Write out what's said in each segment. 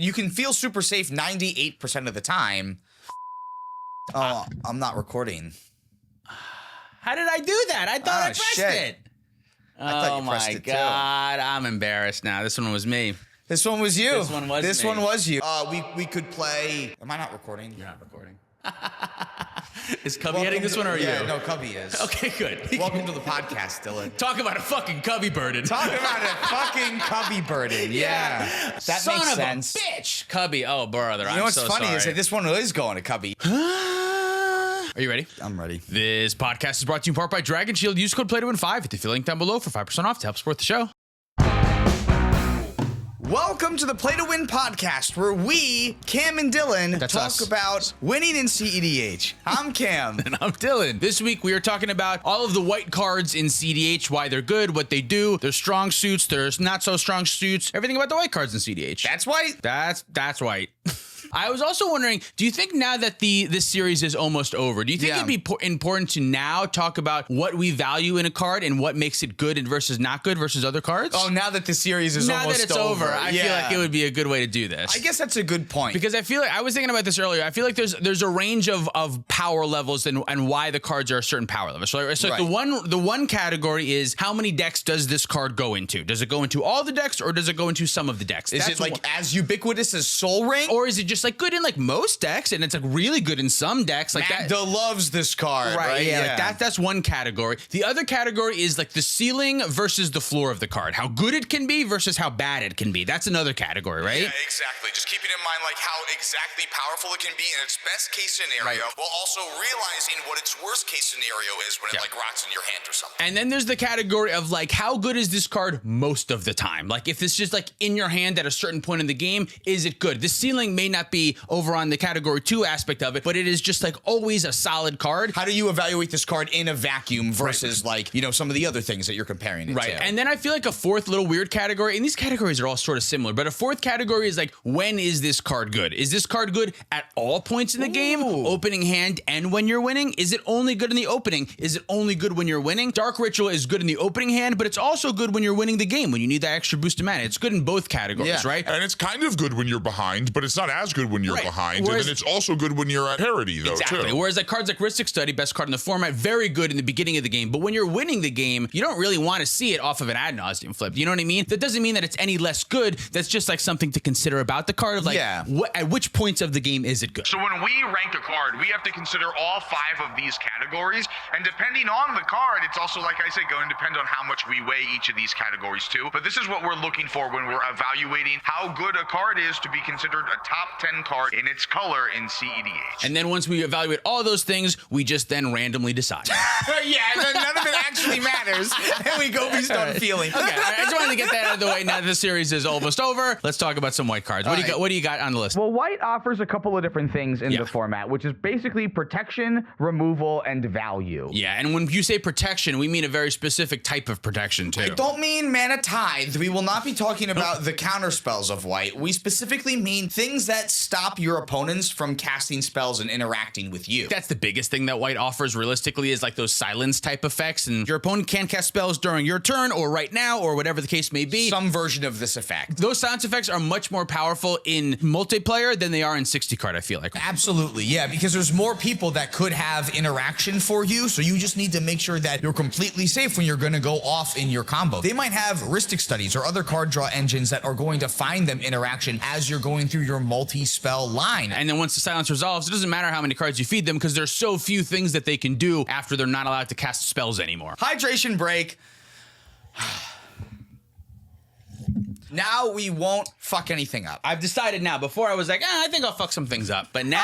You can feel super safe 98% of the time. Oh, I'm not recording. How did I do that? I thought I pressed it. I thought you pressed it too. I'm embarrassed now. This one was me. This one was you. This one was This me. one was you. We could play. Am I not recording? You're not recording. Is Cubby editing this one or are you? Yeah, no, Cubby is. Okay, good. Welcome to the podcast, Dylan. Talk about a fucking Cubby burden. Talk about a fucking Cubby burden. Yeah. That Son makes of sense. A bitch. Cubby. Oh, brother. You know what's funny is that this one is going to Cubby. Are you ready? I'm ready. This podcast is brought to you in part by Dragon Shield. Use code PLAYTOWIN5 at the link down below for 5% off to help support the show. Welcome to the Play to Win podcast, where we, Cam and Dylan, talk about winning in cEDH. I'm Cam. And I'm Dylan. This week we are talking about all of the white cards in cEDH, why they're good, what they do, their strong suits, their not so strong suits, everything about the white cards in cEDH. That's white. That's white. I was also wondering, do you think now that this series is almost over, do you think it'd be important to now talk about what we value in a card and what makes it good and versus not good versus other cards? Oh, now that the series is almost over. Now that it's over, I feel like it would be a good way to do this. I guess that's a good point. Because I feel like, I was thinking about this earlier, I feel like there's a range of power levels and why the cards are a certain power level. So the one category is how many decks does this card go into? Does it go into all the decks or does it go into some of the decks? Is it like as ubiquitous as Soul Ring? Or is it just like good in like most decks and it's like really good in some decks? Like Magda loves this card, right? Yeah. Like that's one category. The other category is like the ceiling versus the floor of the card. How good it can be versus how bad it can be. That's another category, right? Yeah, exactly. Just keeping in mind like how exactly powerful it can be in its best case scenario, while also realizing what its worst case scenario is when it like rots in your hand or something. And then there's the category of like how good is this card most of the time? Like if it's just like in your hand at a certain point in the game, is it good? The ceiling may not be over on the category 2 aspect of it, but it is just like always a solid card. How do you evaluate this card in a vacuum versus like, you know, some of the other things that you're comparing it to? And then I feel like a fourth little weird category, and these categories are all sort of similar, but a fourth category is like, when is this card good? Is this card good at all points in the game, opening hand and when you're winning? Is it only good in the opening? Is it only good when you're winning? Dark Ritual is good in the opening hand, but it's also good when you're winning the game, when you need that extra boost of mana. It's good in both categories, right? And it's kind of good when you're behind, but it's not as good when you're behind. Whereas, and then it's also good when you're at parity, though, too. Whereas like cards like Rhystic Study, best card in the format, very good in the beginning of the game, but when you're winning the game, you don't really want to see it off of an ad nauseum flip. You know what I mean? That doesn't mean that it's any less good. That's just like something to consider about the card of like, at which points of the game is it good? So when we rank a card, we have to consider all 5 of these categories, and depending on the card, it's also, like I said, going to depend on how much we weigh each of these categories too. But this is what we're looking for when we're evaluating how good a card is to be considered a top 10 card in its color in cEDH. And then once we evaluate all those things, we just then randomly decide. None of it actually matters. And we go based on feeling. Okay, I just wanted to get that out of the way. Now that the series is almost over, let's talk about some white cards. What do you got on the list? Well, white offers a couple of different things in the format, which is basically protection, removal, and value. Yeah, and when you say protection, we mean a very specific type of protection, too. I don't mean mana tithe. We will not be talking about the counter spells of white. We specifically mean things that stop your opponents from casting spells and interacting with you. That's the biggest thing that white offers realistically is like those silence type effects, and your opponent can't cast spells during your turn or right now or whatever the case may be. Some version of this effect. Those silence effects are much more powerful in multiplayer than they are in 60 card, I feel like. Absolutely, yeah, because there's more people that could have interaction for you, so you just need to make sure that you're completely safe when you're going to go off in your combo. They might have Rhystic Studies or other card draw engines that are going to find them interaction as you're going through your multi-spell line. And then once the silence resolves, it doesn't matter how many cards you feed them because there's so few things that they can do after they're not allowed to cast spells anymore. Hydration break. Now we won't fuck anything up. I've decided now. Before I was like, I think I'll fuck some things up. But now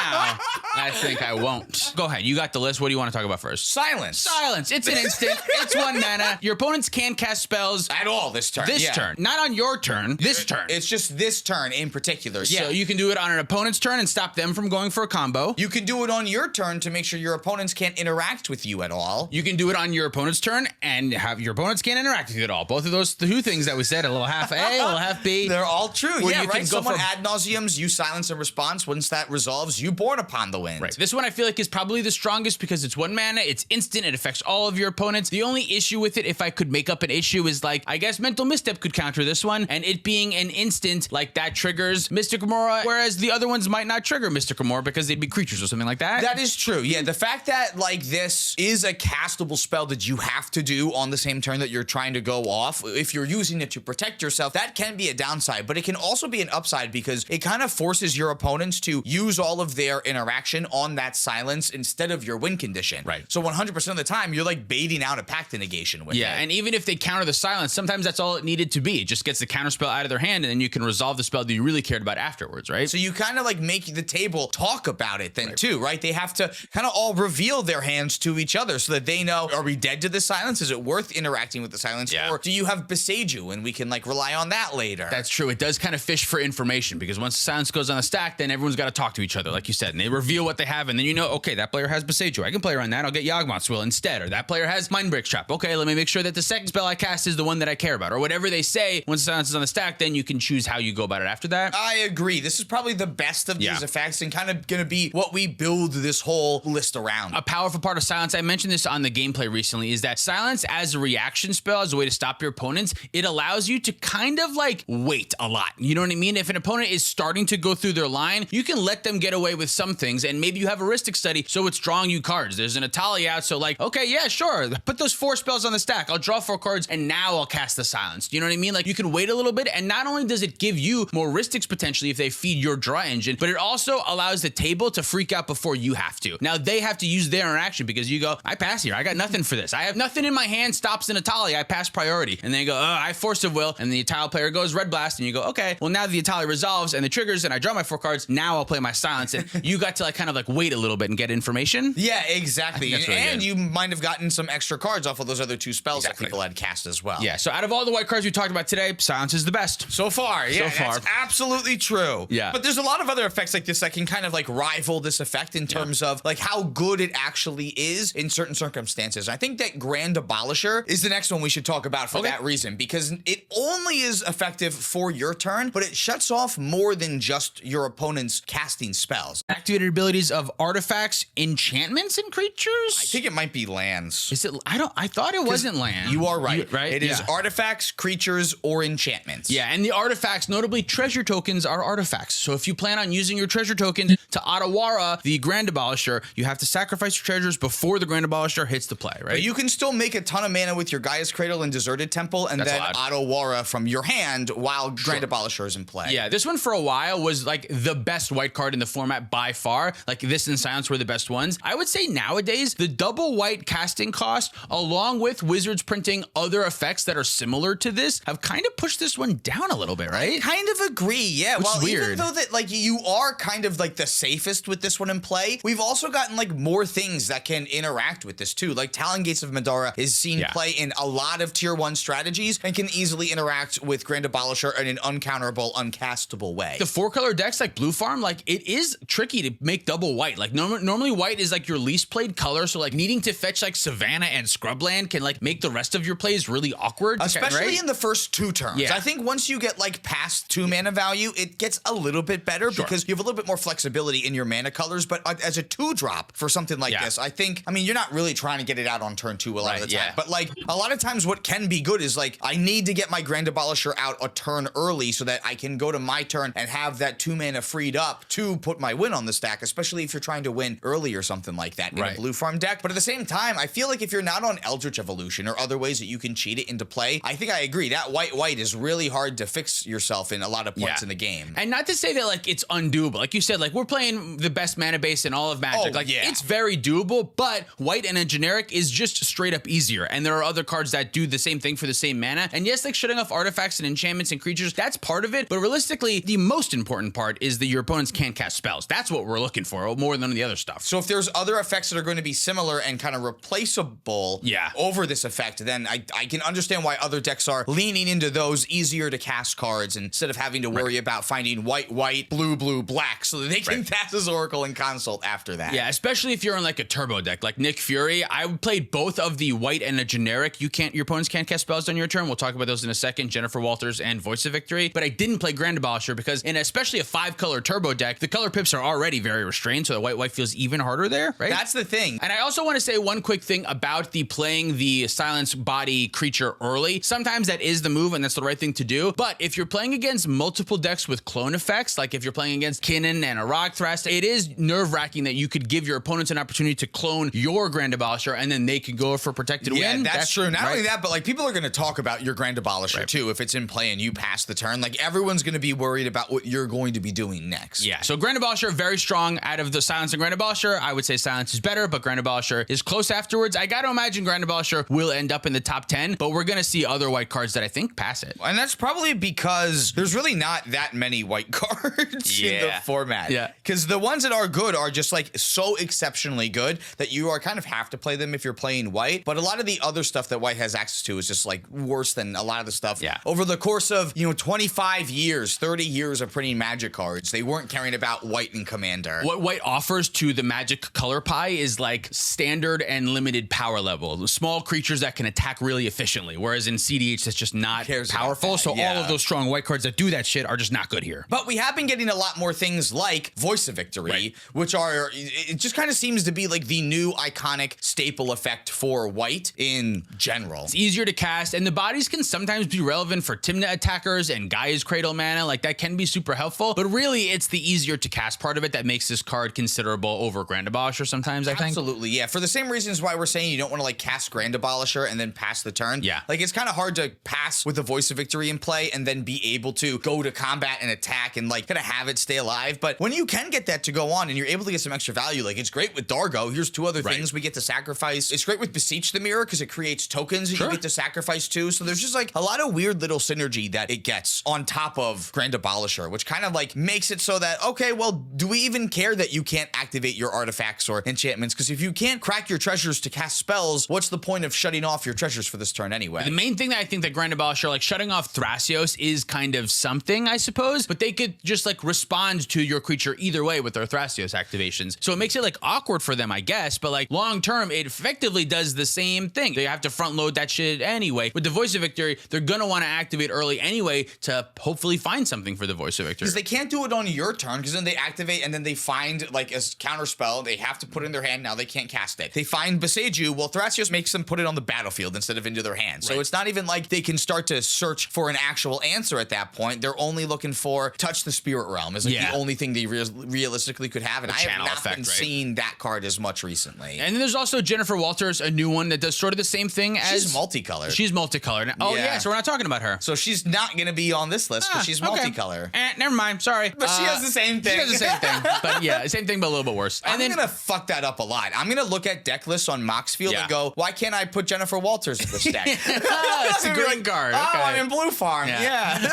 I think I won't. Go ahead. You got the list. What do you want to talk about first? Silence. Silence. It's an instant. It's 1 mana. Your opponents can't cast spells at all this turn. This turn. Not on your turn. This turn. It's just this turn in particular. Yeah. So you can do it on an opponent's turn and stop them from going for a combo. You can do it on your turn to make sure your opponents can't interact with you at all. You can do it on your opponent's turn and have your opponents can't interact with you at all. Both of those 2 things that we said, a little half A, a little all have B. They're all true. Where Yeah, you can right. go Someone from- ad nauseums, you silence a response. Once that resolves, you born upon the wind. Right. This one I feel like is probably the strongest because it's 1 mana, it's instant, it affects all of your opponents. The only issue with it, if I could make up an issue, is like, I guess Mental Misstep could counter this one, and it being an instant, like that triggers Mystic Remora, whereas the other ones might not trigger Mystic Remora because they'd be creatures or something like that. That is true. Yeah, the fact that like this is a castable spell that you have to do on the same turn that you're trying to go off, if you're using it to protect yourself, that can be a downside, but it can also be an upside because it kind of forces your opponents to use all of their interaction on that silence instead of your win condition. Right. So 100% of the time, you're like baiting out a pact negation with Yeah, it. and even if they counter the silence, sometimes that's all it needed to be. It just gets the counter spell out of their hand, and then you can resolve the spell that you really cared about afterwards, right? So you kind of like make the table talk about it then too, right? They have to kind of all reveal their hands to each other so that they know, are we dead to the silence? Is it worth interacting with the silence? Yeah. Or do you have Beseiju and we can like rely on that later? That's true. It does kind of fish for information because once the silence goes on the stack, then everyone's got to talk to each other, like you said, and they reveal what they have, and then you know, okay, that player has Beseiju. I can play around that. I'll get Yawgmoth's Will instead. Or that player has Mindbreak Trap. Okay, let me make sure that the second spell I cast is the one that I care about. Or whatever they say, once the silence is on the stack, then you can choose how you go about it after that. I agree. This is probably the best of these effects and kind of going to be what we build this whole list around. A powerful part of silence, I mentioned this on the gameplay recently, is that silence as a reaction spell, as a way to stop your opponents, it allows you to kind of like wait a lot. You know what I mean? If an opponent is starting to go through their line, you can let them get away with some things, and maybe you have a Ristic Study, so it's drawing you cards. There's an Atali out, so like, okay, yeah, sure, put those 4 spells on the stack. I'll draw 4 cards, and now I'll cast the silence. Do you know what I mean? Like, you can wait a little bit, and not only does it give you more Ristics potentially if they feed your draw engine, but it also allows the table to freak out before you have to. Now, they have to use their interaction because you go, I pass here. I got nothing for this. I have nothing in my hand, stops an Atali. I pass priority. And then you go, oh, I Force of Will, and the Atali player goes Red Blast, and you go, okay, well, now the Atali resolves and the triggers, and I draw my 4 cards. Now I'll play my silence, and you got to like kind of like wait a little bit and get information. Yeah, exactly. That's really And good. you might have gotten some extra cards off of those other 2 spells that people had cast as well. Yeah, so out of all the white cards we talked about today, silence is the best. So far, yeah, So far. that's absolutely true. Yeah. But there's a lot of other effects like this that can kind of like rival this effect in terms of like how good it actually is in certain circumstances. I think that Grand Abolisher is the next one we should talk about for that reason, because it only is effective for your turn, but it shuts off more than just your opponent's casting spells. Activated abilities of artifacts, enchantments, and creatures? I think it might be lands. Is it? I thought it wasn't land. You are right. Right? It is Yeah. artifacts, creatures, or enchantments. Yeah, and the artifacts, notably treasure tokens, are artifacts. So if you plan on using your treasure tokens to Otawara the Grand Abolisher, you have to sacrifice your treasures before the Grand Abolisher hits the play, right? But you can still make a ton of mana with your Gaia's Cradle and Deserted Temple, and That's then allowed. Otawara from your hand while Grand Abolisher is in play. Yeah, this one for a while was like the best white card in the format by far. Like this and Silence were the best ones. I would say nowadays, the double white casting cost, along with Wizards printing other effects that are similar to this, have kind of pushed this one down a little bit, right? Kind of agree, yeah. Which is Even weird. though that like you are kind of like the safest with this one in play, we've also gotten like more things that can interact with this too. Like Talon Gates of Madara is seen play in a lot of tier 1 strategies and can easily interact with Grand Abolisher in an uncounterable, uncastable way. The 4-color decks like Blue Farm, like it is tricky to make double white. Like normally white is like your least played color, so like needing to fetch like Savannah and Scrubland can like make the rest of your plays really awkward. Especially right? in the first 2 turns. Yeah. I think once you get like past 2 mana value, it gets a little bit better because you have a little bit more flexibility in your mana colors. But as a 2-drop for something like this, I think, I mean, you're not really trying to get it out on turn 2 a lot of the time. But like a lot of times what can be good is like, I need to get my Grand Abolisher out a turn early so that I can go to my turn and have that 2 mana freed up to put my win on the stack, especially if you're trying to win early or something like that in a Blue Farm deck. But at the same time, I feel like if you're not on Eldritch Evolution or other ways that you can cheat it into play, I think I agree. That white is really hard to fix yourself in a lot of points in the game. And not to say that like it's undoable. Like you said, like we're playing the best mana base in all of Magic. It's very doable, but white and a generic is just straight up easier. And there are other cards that do the same thing for the same mana. And yes, like shutting off artifacts and enchantments and creatures, that's part of it. But realistically, the most important part is that your opponents can't cast spells. That's what we're looking for more than the other stuff. So if there's other effects that are going to be similar and kind of replaceable over this effect, then I can understand why other decks are leaning into those easier to cast cards instead of having to worry about finding white, blue, black so that they can cast as Oracle and Consult after that. Yeah, especially if you're on like a turbo deck like Nick Fury. I played both of the white and a generic. Your opponents can't cast spells on your turn. We'll talk about those in a second. Jennifer Walters Walters and Voice of Victory, but I didn't play Grand Abolisher because in especially a 5-color turbo deck, the color pips are already very restrained, so the white feels even harder there, right? That's the thing. And I also want to say one quick thing about playing the silence body creature early. Sometimes that is the move and that's the right thing to do. But if you're playing against multiple decks with clone effects, like if you're playing against Kinnan and a Rog Thrust, it is nerve-wracking that you could give your opponents an opportunity to clone your Grand Abolisher and then they could go for protected win. Yeah, that's true. Not right. only that, but like people are going to talk about your Grand Abolisher too if it's in play and you pass the turn. Like everyone's going to be worried about what you're going to be doing next. Yeah. So Grand Abolisher, very strong. Out of the Silence and Grand Abolisher, I would say Silence is better, but Grand Abolisher is close afterwards. I got to imagine Grand Abolisher will end up in the top 10, but we're going to see other white cards that I think pass it. And that's probably because there's really not that many white cards in the format. Yeah. Because the ones that are good are just like so exceptionally good that you are kind of have to play them if you're playing white. But a lot of the other stuff that white has access to is just like worse than a lot of the stuff. Yeah. Over the course of, 25 years, 30 years of printing Magic cards, they weren't caring about white and Commander. What white offers to the Magic color pie is like standard and limited power level. Small creatures that can attack really efficiently, whereas in cEDH that's just not powerful. So all of those strong white cards that do that shit are just not good here. But we have been getting a lot more things like Voice of Victory, which are, it just kind of seems to be like the new iconic staple effect for white in general. It's easier to cast, and the bodies can sometimes be relevant for Tymna attackers and Gaia's Cradle mana. Like that can be super helpful, but really it's the easier to cast part of it that makes this card considerable over Grand Abolisher sometimes, I think. Absolutely, yeah. For the same reasons why we're saying you don't want to like cast Grand Abolisher and then pass the turn. Yeah. Like it's kind of hard to pass with the Voice of Victory in play and then be able to go to combat and attack and like kind of have it stay alive. But when you can get that to go on and you're able to get some extra value, like it's great with Dargo. Here's two other things we get to sacrifice. It's great with Beseech the Mirror because it creates tokens that you get to sacrifice too. So there's just like a lot of weird little synergy that it gets on top of Grand Abolisher, which kind of like makes it so that, okay, well, do we even care that you can't activate your artifacts or enchantments? Because if you can't crack your treasures to cast spells, what's the point of shutting off your treasures for this turn anyway? The main thing that I think that Grand Abolisher, like shutting off Thrasios is kind of something, I suppose, but they could just like respond to your creature either way with their Thrasios activations. So it makes it like awkward for them, I guess, but like long term, it effectively does the same thing. They have to front load that shit anyway. With the Voice of Victory, they're going to want to activate early anyway to hopefully find something for the Voice of Victory. Because they can't do it on your turn, because then they activate and then they find like a counter spell. They have to put it in their hand. Now they can't cast it. They find Beseiju. Well, Thrasios makes them put it on the battlefield instead of into their hand. So it's not even like they can start to search for an actual answer at that point. They're only looking for Touch the Spirit Realm is like the only thing they realistically could have. And I have not been seeing that card as much recently. And then there's also Jennifer Walters, a new one that does sort of the same thing as... She's multicolored. She's multicolored. Oh, yeah, so we're not talking about her. So she's not going to be on this list because she's multicolor. Never mind. Sorry. But she has the same thing. She has the same thing. But yeah, same thing, but a little bit worse. And I'm going to fuck that up a lot. I'm going to look at deck lists on MOXFIELD and go, why can't I put Jennifer Walters in this deck? It's a green card. Oh, Okay. I'm in Blue Farm. Yeah.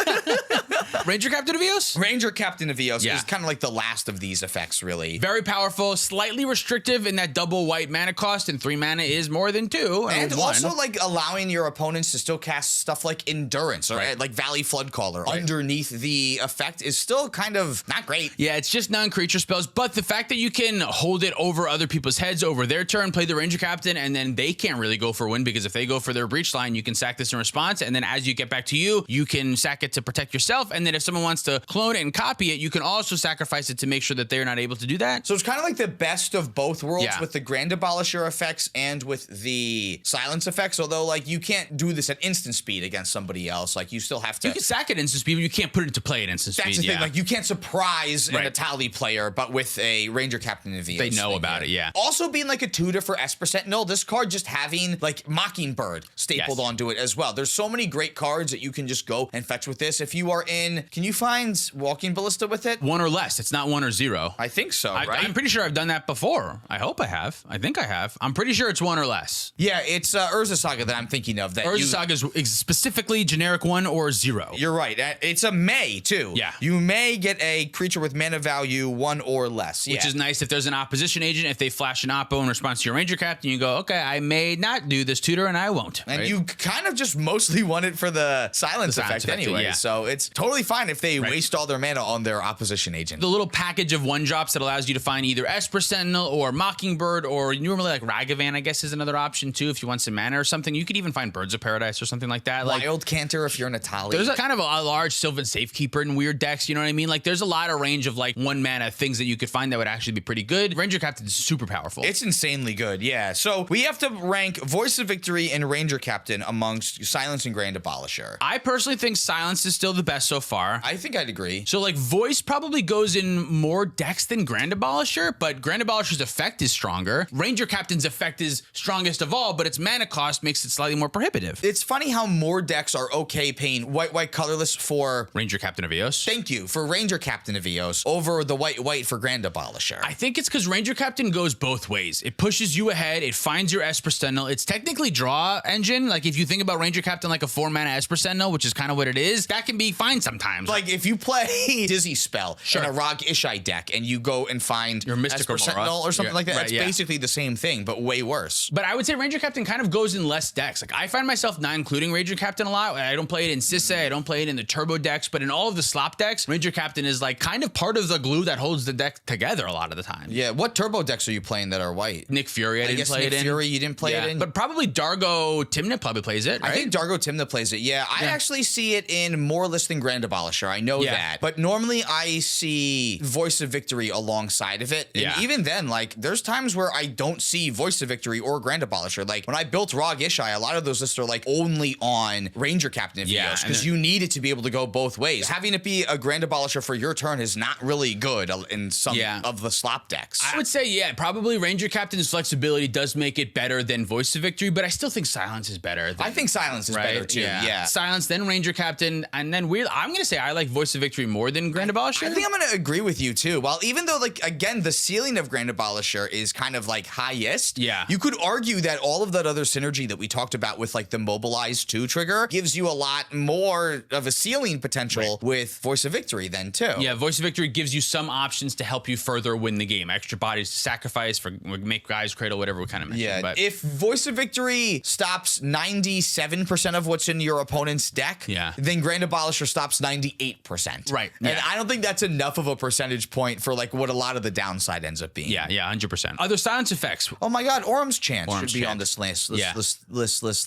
Ranger Captain of Eos? Ranger Captain of Eos is kind of like the last of these effects, really. Very powerful, slightly restrictive in that double white mana cost, and 3 mana is more than 2. And also like allowing your opponents to still cast stuff like Endurance or like Valley Floodcaller underneath the effect is still kind of not great. Yeah, it's just non-creature spells, but the fact that you can hold it over other people's heads over their turn, play the Ranger Captain, and then they can't really go for win because if they go for their breach line, you can sack this in response, and then as you get back to you, you can sack it to protect yourself, and then if someone wants to clone it and copy it, you can also sacrifice it to make sure that they're not able to do that. So it's kind of like the best of both worlds with the Grand Abolisher effects and with the Silence effects, although like you can't do this at instant speed against somebody else. Like you still have to... You can sack it instant speed, but you can't put it into play at instant speed. That's the thing. Like you can't surprise an Atali player, but with a Ranger Captain of Eos. They know about it, Also being like a tutor for Esper Sentinel, this card just having like Mockingbird stapled onto it as well. There's so many great cards that you can just go and fetch with this. If you are in... Can you find Walking Ballista with it? 1 or less. It's not 1 or 0. I think so, right? I'm pretty sure I've done that before. I hope I have. I think I have. I'm pretty sure it's 1 or less. Yeah, it's Urza Saga that I'm thinking of. That Urza Saga is specifically generic 1 or 0. You're right. It's a may, too. Yeah. You may get a creature with mana value 1 or less. Which is nice if there's an opposition agent. If they flash an oppo in response to your Ranger Captain, you go, okay, I may not do this tutor and I won't. And you kind of just mostly want it for the silence effect anyway. So it's totally fine if they waste all their mana on their opposition agent. The little package of 1-drops that allows you to find either Esper Sentinel or Mockingbird, or normally like Ragavan, I guess, is another option too if you want some mana or something. You could even find Birds of Paradise or something like that. Wild Canter if you're an Atali. There's a kind of a large Sylvan Safekeeper in weird decks, you know what I mean? Like, there's a lot of range of, like, 1 mana things that you could find that would actually be pretty good. Ranger Captain is super powerful. It's insanely good, yeah. So we have to rank Voice of Victory and Ranger Captain amongst Silence and Grand Abolisher. I personally think Silence is still the best so far. I think I'd agree. So, like, Voice probably goes in more decks than Grand Abolisher, but Grand Abolisher's effect is stronger. Ranger Captain's effect is strongest of all, but its mana cost makes it slightly more prohibitive. It's funny how more decks are okay paying white colorless for Ranger Captain of Eos. Thank you for Ranger Captain of Eos over the white for Grand Abolisher. I think it's because Ranger Captain goes both ways. It pushes you ahead. It finds your Esper Sentinel. It's technically draw engine. Like, if you think about Ranger Captain like a 4-mana Esper Sentinel, which is kind of what it is, that can be fine sometimes. Like, if you play Dizzy Spell Sure. in a Rog Ishai deck and you go and find Your Mystic Esper Aurora. Sentinel or something Yeah, like that, right, it's yeah. basically the same thing, but way worse. But I would say Ranger Captain kind of goes in less decks. Like, I find myself not including Ranger Captain a lot. I don't play it in Sisei. I don't play it in the Turbo decks, but in all of the slop decks, Ranger Captain is like kind of part of the glue that holds the deck together a lot of the time. Yeah, what Turbo decks are you playing that are white? Nick Fury, I didn't guess play Nick it in. Fury, you didn't play it in? But probably Dargo Timnit probably plays it, right? I think Dargo Timna plays it. Yeah, I actually see it in more lists than Grand Abolisher. I know that. But normally I see Voice of Victory alongside of it. And even then, like, there's times where I don't see Voice of Victory or Grand Abolisher. Like, when I built Rog Ishai, a lot of those lists are, like, only on Ranger Captain of Eos because you need it to be able to go both ways. Having it be a Grand Abolisher for your turn is not really good in some of the slop decks. I would say, probably Ranger Captain's flexibility does make it better than Voice of Victory, but I still think Silence is better. I think Silence is better too. Yeah. Silence, then Ranger Captain, and then I'm going to say I like Voice of Victory more than Grand Abolisher. I think I'm going to agree with you too. While even though, like, again, the ceiling of Grand Abolisher is kind of like highest, you could argue that all of that other synergy that we talked about with, like, the Mobilize 2 trigger gives you a lot more of a ceiling potential with Voice of Victory then too. Yeah, Voice of Victory gives you some options to help you further win the game. Extra bodies to sacrifice for make guys cradle, whatever we kind of mentioned. Yeah, but if Voice of Victory stops 97% of what's in your opponent's deck, then Grand Abolisher stops 98%. Right. And I don't think that's enough of a percentage point for, like, what a lot of the downside ends up being. Yeah, 100%. Other silence effects. Oh my God, Orm's Chant should be Chant. on this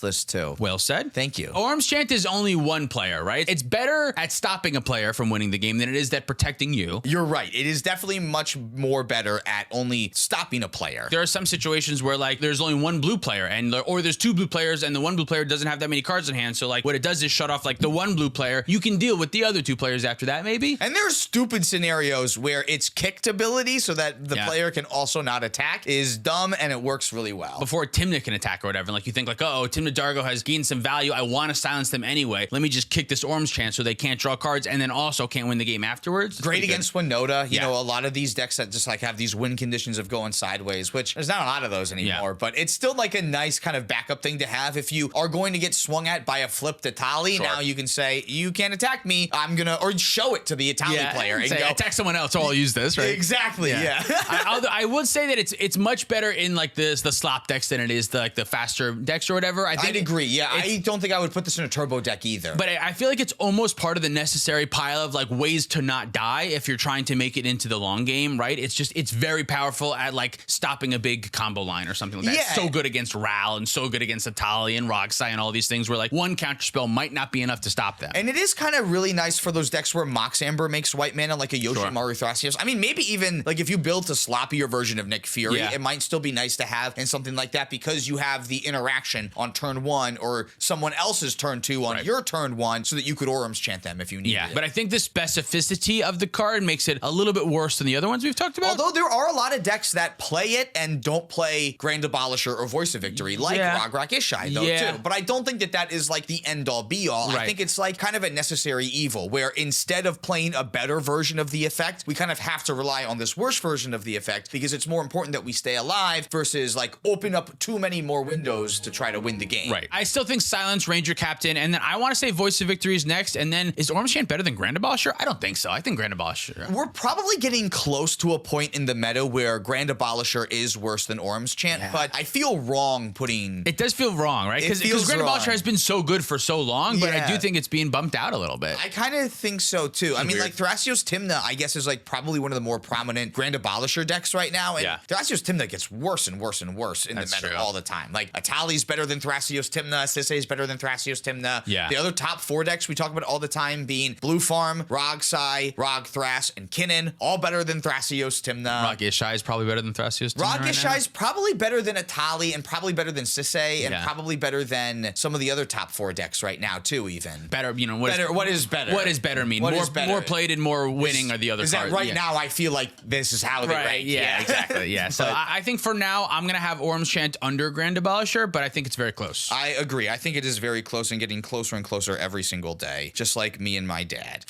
list too. Well said. Thank you. Orm's Chant is only one player, right? It's better at stopping a player from winning the game than it is at protecting you. You're right. It is definitely much more better at only stopping a player. There are some situations where, like, there's only one blue player or there's 2 blue players and the one blue player doesn't have that many cards in hand. So, like, what it does is shut off, like, the one blue player. You can deal with the other 2 players after that, maybe. And there's stupid scenarios where its kicked ability so that the player can also not attack is dumb and it works really well. Before Timnit can attack or whatever. Like, you think, like, oh, Timnit Dargo has gained some value. I want to silence them anyway. Let me just kick this Orm's Chant so they can't draw cards and then also can't win the game afterwards. Great against Winota. You know, a lot of these decks that just, like, have these win conditions of going sideways, which there's not a lot of those anymore, but it's still, like, a nice kind of backup thing to have. If you are going to get swung at by a flipped Atali, now you can say, you can't attack me. I'm going to, or show it to the Atali player and say, go, attack someone else, so I'll use this, right? Exactly, yeah. I would say that it's much better in, like, the slop decks than it is the faster decks or whatever. I'd agree. Yeah, I don't think I would put this in a turbo deck either. But I feel like it's almost part of the necessary pile of, like, ways to not die if you're trying to make it into the long game, right? It's very powerful at, like, stopping a big combo line or something like that. It's so good against Ral and so good against Atali and Rogsai and all these things where, like, one counterspell might not be enough to stop them. And it is kind of really nice for those decks where Mox Amber makes white mana, like a Yoshimaru Thrasios. I mean, maybe even, like, if you build a sloppier version of Nick Fury, it might still be nice to have in something like that because you have the interaction on turn 1 or someone else's turn 2 on your turn 1 so that you could Orm's Chant them if you need it. But I think the specificity of the card makes it a little bit worse than the other ones we've talked about. Although there are a lot of decks that play it and don't play Grand Abolisher or Voice of Victory, like Rog Ishai, though, too. But I don't think that is, like, the end-all, be-all. I think it's, like, kind of a necessary evil, where instead of playing a better version of the effect, we kind of have to rely on this worse version of the effect because it's more important that we stay alive versus, like, open up too many more windows to try to win the game. Right. I still think Silence, Ranger Captain, and then I want to say Voice of Victory is next, and then is Orm's Chant better than Grand Abolisher? I don't think so. I think Grand Abolisher. We're probably getting close to a point in the meta where Grand Abolisher is worse than Orm's Chant, but I feel wrong putting... It does feel wrong, right? Because Grand Abolisher has been so good for so long, but I do think it's being bumped out a little bit. I kind of think so, too. I mean, like, Thrasios Timna, I guess, is, like, probably one of the more prominent Grand Abolisher decks right now, and Thrasios Timna gets worse and worse and worse in the meta all the time. Like, Atali's better than Thrasios Timna, Sisei's better than Thrasios Timna, Yeah. The other top 4 decks we talk about all the time being Blue Farm, Rog Sai, Rog Thras, and Kinnan, all better than Thrasios Tymna. Rog Ishai is probably better than Thrasios. Rog Ishai is probably better than Atali and probably better than Sisay and Yeah. probably better than some of the other top 4 decks right now too even. Better, you know, What is better? What does better mean? What more, is better? more played and more winning are the other Is cards. that right Yeah. now I feel like this is how they Right, rank. yeah, exactly. Yeah. So But- I think for now, I'm going to have Ormschant under Grand Abolisher, but I think it's very close. I agree. I think it is very close and getting closer and closer every single day, just like me and my dad.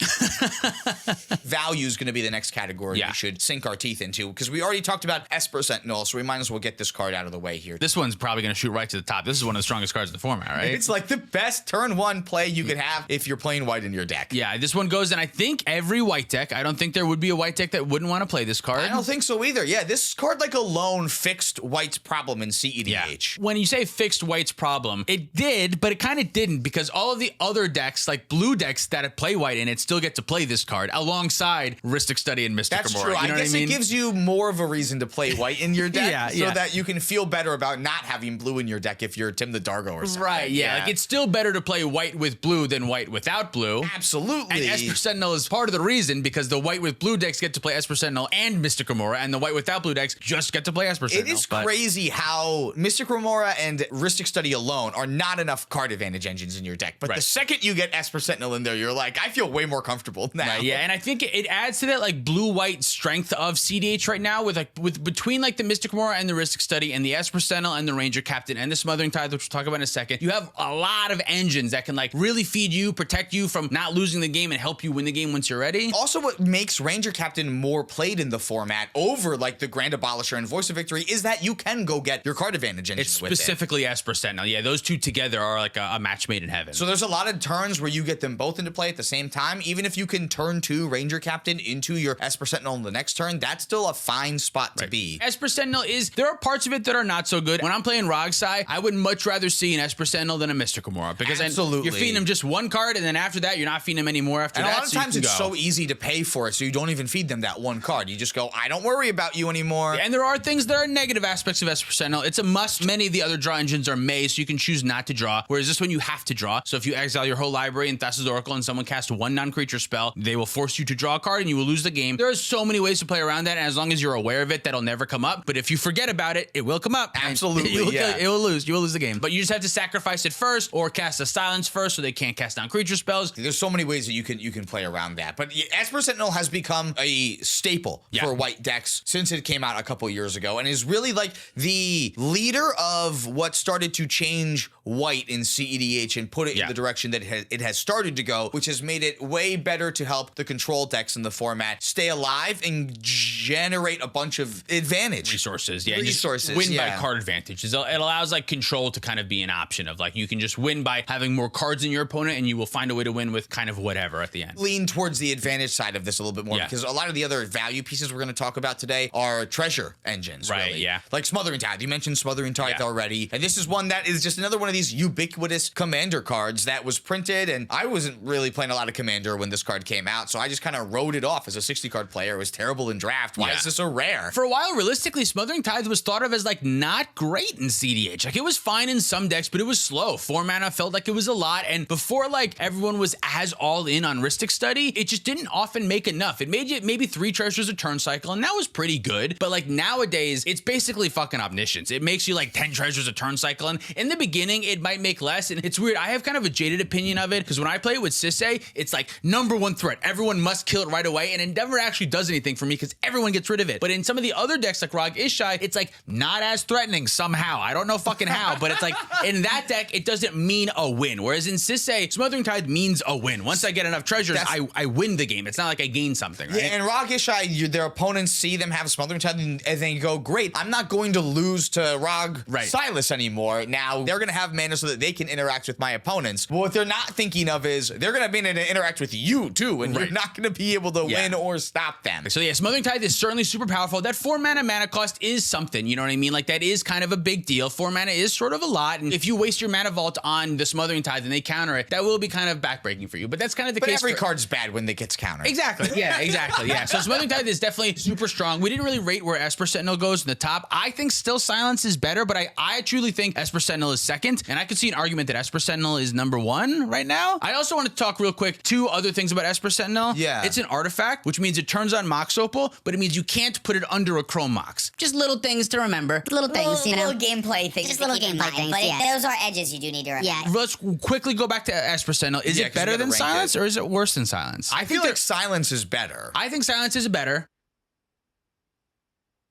Value is going to be the next category Yeah. we should sink our teeth into because we already talked about Esper Sentinel, so we might as well get this card out of the way here. This one's probably going to shoot right to the top. This is one of the strongest cards in the format, right? It's like the best turn 1 play you could have if you're playing white in your deck. Yeah, this one goes in, I think, every white deck. I don't think there would be a white deck that wouldn't want to play this card. I don't think so either. Yeah, this card like alone fixed white's problem in cEDH. When you say fixed white's problem, it did, but it kind of didn't because all of the other decks, like blue decks that play white in it, still get to play this card alongside Rhystic Study and Mystic That's Gamora. true. You know I what guess I mean? it gives you more of a reason to play white in your deck Yeah, so yeah. that you can feel better about not having blue in your deck if you're Tim the Dargo or something. Right, yeah. Like it's still better to play white with blue than white without blue. Absolutely. And Esper Sentinel is part of the reason because the white with blue decks get to play Esper Sentinel and Mystic Gamora, and the white without blue decks just get to play Esper It Sentinel. is crazy how Mystic Remora and Rhystic Study alone are not enough card advantage engines in your deck. But Right. the second you get Esper Sentinel in there, you're like, I feel way more comfortable now. Right, yeah, and I think it adds to that like blue-white strength of cEDH right now with between like the Mystic Gamora and the Rhystic Study and the Esper Sentinel and the Ranger Captain and the Smothering Tithe, which we'll talk about in a second. You have a lot of engines that can like really feed you, protect you from not losing the game and help you win the game once you're ready. Also, what makes Ranger Captain more played in the format over like the Grand Abolisher and Voice of Victory is that you can go get your card advantage engine It's with it. specifically Esper Sentinel. Yeah, those two together are like a match made in heaven. So there's a lot of turns where you get them both into play at the same time. Even if you can turn 2 Ranger Captain into your Esper Sentinel in the next turn, that's still a fine spot to be. Esper Sentinel there are parts of it that are not so good. When I'm playing Rogsai, I would much rather see an Esper Sentinel than a Mystic Gamora because then Absolutely. you're feeding him just one card, and then after that, you're not feeding him anymore after And that. a lot of so you times can it's go. so easy to pay for it, so you don't even feed them that one card. You just go, I don't worry about you anymore. And there are things that are negative aspects of Esper Sentinel. It's a must. Many of the other draw engines are may, so you can choose not to draw. Whereas this one you have to draw. So if you exile your whole library in Thassa's Oracle and someone casts one non-creature spell, they will force you to draw a card and you will lose the game. There are so many ways to play around that, and as long as you're aware of it, that'll never come up. But if you forget about it, it will come up. And Absolutely, you will, yeah. You will lose. You will lose the game. But you just have to sacrifice it first or cast a silence first so they can't cast non-creature spells. There's so many ways that you can play around that. But yeah, Esper Sentinel has become a staple for white decks since it came out a couple years ago and is really like the leader of what started to change white in cEDH and put it in the direction that it has started to go, which has made it way better to help the control decks in the format stay alive and generate a bunch of advantage. Resources, yeah. Resources, just win yeah. by card advantage. It allows like control to kind of be an option of like you can just win by having more cards than your opponent and you will find a way to win with kind of whatever at the end. Lean towards the advantage side of this a little bit more because a lot of the other value pieces we're going to talk about today are treasure engines, Right, really. yeah. Like Smothering Tithe. You mentioned Smothering Tithe already. And this is one that is just another one of these ubiquitous commander cards that was printed, and I wasn't really playing a lot of commander when this card came out, so I just kind of wrote it off as a 60 card player. It was terrible in draft. Why is this so rare? For a while, realistically, Smothering Tithe was thought of as like not great in cEDH. Like it was fine in some decks, but it was slow. 4 mana felt like it was a lot, and before like everyone was as all in on Rhystic Study, it just didn't often make enough. It made you maybe 3 treasures a turn cycle, and that was pretty good. But like nowadays, it's basically fucking omniscience. It makes you like 10 treasures a turn cycle, and in the beginning, it might make less. And it's weird. I have kind of a jaded opinion of it because when I play it with Sisay, it's like #1 threat. Everyone must kill it right away, and it never actually does anything for me because everyone gets rid of it. But in some of the other decks like Rog Ishai, it's like not as threatening somehow. I don't know fucking how, but it's like in that deck, it doesn't mean a win. Whereas in Sisay, Smothering Tithe means a win. Once I get enough treasures, I win the game. It's not like I gain something, right? Yeah, and Rog Ishai, their opponents see them have Smothering Tithe and they go, great, I'm not going to lose to Rog Silas anymore. Now, they're going to have mana so that they can interact with my opponents. But what they're not thinking of is they're going to be able to interact with you, too, and you're not going to be able to win or stop them. So yeah, Smothering Tithe is certainly super powerful. That 4 mana cost is something, you know what I mean? Like, that is kind of a big deal. 4 mana is sort of a lot, and if you waste your mana vault on the Smothering Tithe and they counter it, that will be kind of backbreaking for you. But that's kind of the But case. every card's bad when it gets countered. Exactly. Yeah, exactly. Yeah. So Smothering Tithe is definitely super strong. We didn't really rate where Esper Sentinel goes in the top. I think still Silence is better, but I truly think Esper Sentinel is second, and I could see an argument that Esper Sentinel is number 1 right now. I also want to talk real quick 2 other things about Esper Sentinel. Yeah. It's an artifact, which means it turns on Mox Opal, but it means you can't put it under a Chrome Mox. Just little things to remember. Little things, you know. Little gameplay things. Just to little keep in gameplay mind, things, but yes. those are edges you do need to remember. Yeah. Let's quickly go back to Esper Sentinel. Is Yeah, it 'cause you better gotta than rank Silence, it. or is it worse than Silence? I feel like Silence is better. I think Silence is better,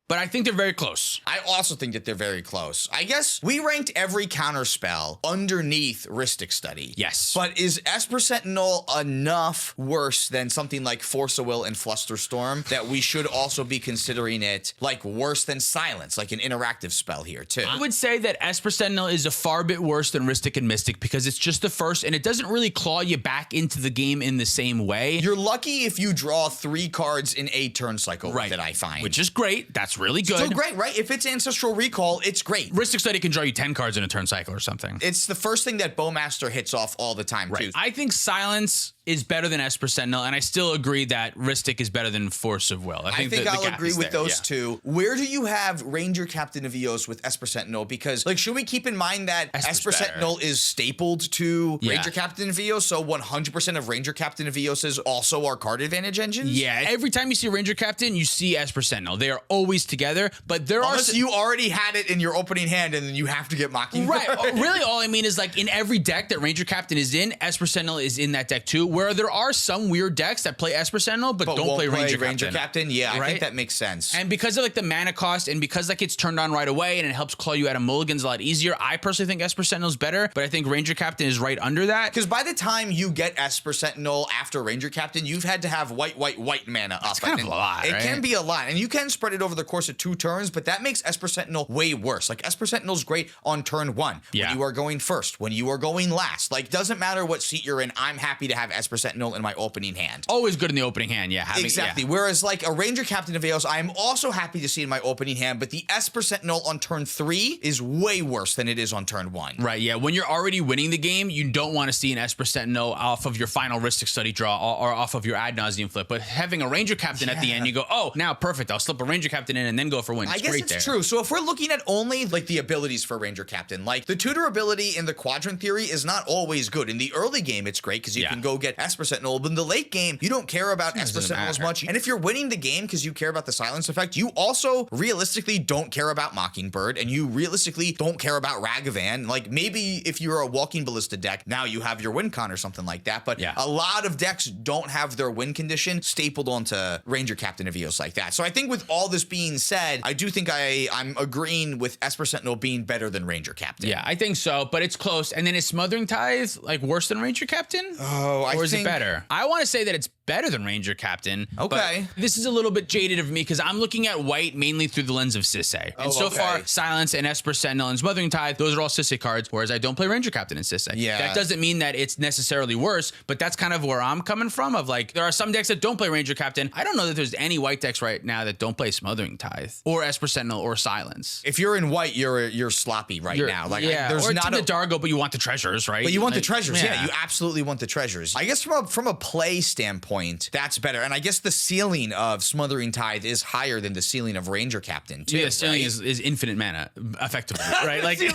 but I think they're very close. I also think that they're very close. I guess we ranked every counter spell underneath Rhystic Study. Yes. But is Esper Sentinel enough worse than something like Force of Will and Flusterstorm that we should also be considering it like worse than Silence, like an interactive spell here too? I would say that Esper Sentinel is a far bit worse than Rhystic and Mystic because it's just the first, and it doesn't really claw you back into the game in the same way. You're lucky if you draw 3 cards in a turn cycle Right. that I find. Which is great. That's really good. so great, right? If it's Ancestral Recall, it's great. Rhystic Study can draw you 10 cards in a turn cycle or something. It's the first thing that Bowmaster hits off all the time too. I think Silence is better than Esper Sentinel, and I still agree that Rhystic is better than Force of Will. I think the I'll gap agree is with there, those yeah. two. Where do you have Ranger Captain of Eos with Esper Sentinel? Because, like, should we keep in mind that Esper's Esper better. Sentinel is stapled to Yeah. Ranger Captain of Eos, so 100% of Ranger Captain of Eos is also our card advantage engines? Yeah, every time you see Ranger Captain, you see Esper Sentinel. They are always together, but there Unless are... you already had it in your opening hand and then you have to get Mockingbird. Right. Really, all I mean is, like, in every deck that Ranger Captain is in, Esper Sentinel is in that deck too, where there are some weird decks that play Esper Sentinel but don't won't play Ranger Captain. Yeah, I Right? think that makes sense. And because of, like, the mana cost and because, like, it's turned on right away and it helps claw you out of mulligans a lot easier, I personally think Esper Sentinel is better, but I think Ranger Captain is right under that. Because by the time you get Esper Sentinel after Ranger Captain, you've had to have white mana up. It's kind of a lot, It right? can be a lot. And you can spread it over the course of 2 turns, but that makes Esper Sentinel way worse. Like, Esper Sentinel's great on turn 1, Yeah. when you are going first, when you are going last. Like, doesn't matter what seat you're in, I'm happy to have Esper Sentinel in my opening hand. Always good in the opening hand, yeah. Exactly. Yeah. Whereas, like, a Ranger Captain of Eos, I'm also happy to see in my opening hand, but the Esper Sentinel on turn 3 is way worse than it is on turn 1. Right, yeah. When you're already winning the game, you don't want to see an Esper Sentinel off of your final Rhystic Study draw or off of your Ad Nauseam flip. But having a Ranger Captain at the end, you go, oh, now perfect. I'll slip a Ranger Captain in and then go for win. I guess great it's there. true. So if we're looking at only like the abilities for Ranger Captain, like the tutor ability in the Quadrant Theory is not always good. In the early game, it's great because you Yeah. can go get Esper Sentinel, but in the late game, you don't care about Esper doesn't Sentinel as matter. much. And if you're winning the game because you care about the silence effect, you also realistically don't care about Mockingbird, and you realistically don't care about Ragavan. Like, maybe if you're a Walking Ballista deck, now you have your win con or something like that, but Yeah. a lot of decks don't have their win condition stapled onto Ranger Captain of Eos like that. So I think with all this being said, I do think I'm agreeing with Esper Sentinel being better than Ranger Captain. Yeah, I think so, but it's close. And then is Smothering Tithe like worse than Ranger Captain? Oh, or is think it better? I want to say that it's better than Ranger Captain. Okay. But this is a little bit jaded of me because I'm looking at white mainly through the lens of Sisay. And so okay. far, Silence and Esper Sentinel and Smothering Tithe, those are all Sisay cards, whereas I don't play Ranger Captain in Sisay. Yeah. That doesn't mean that it's necessarily worse, but that's kind of where I'm coming from of like, there are some decks that don't play Ranger Captain. I don't know that there's any white decks right now that don't play Smothering Tithe or Esper Sentinel or Silence. If you're in white, you're sloppy right now. Like, yeah, there's or not to the Dargo, but you want the treasures, right? But you want the Like, treasures, yeah. You absolutely want the treasures. I guess from a play standpoint, that's better. And I guess the ceiling of Smothering Tithe is higher than the ceiling of Ranger Captain too. Yeah, the ceiling right? is infinite mana, effectively, right? Like It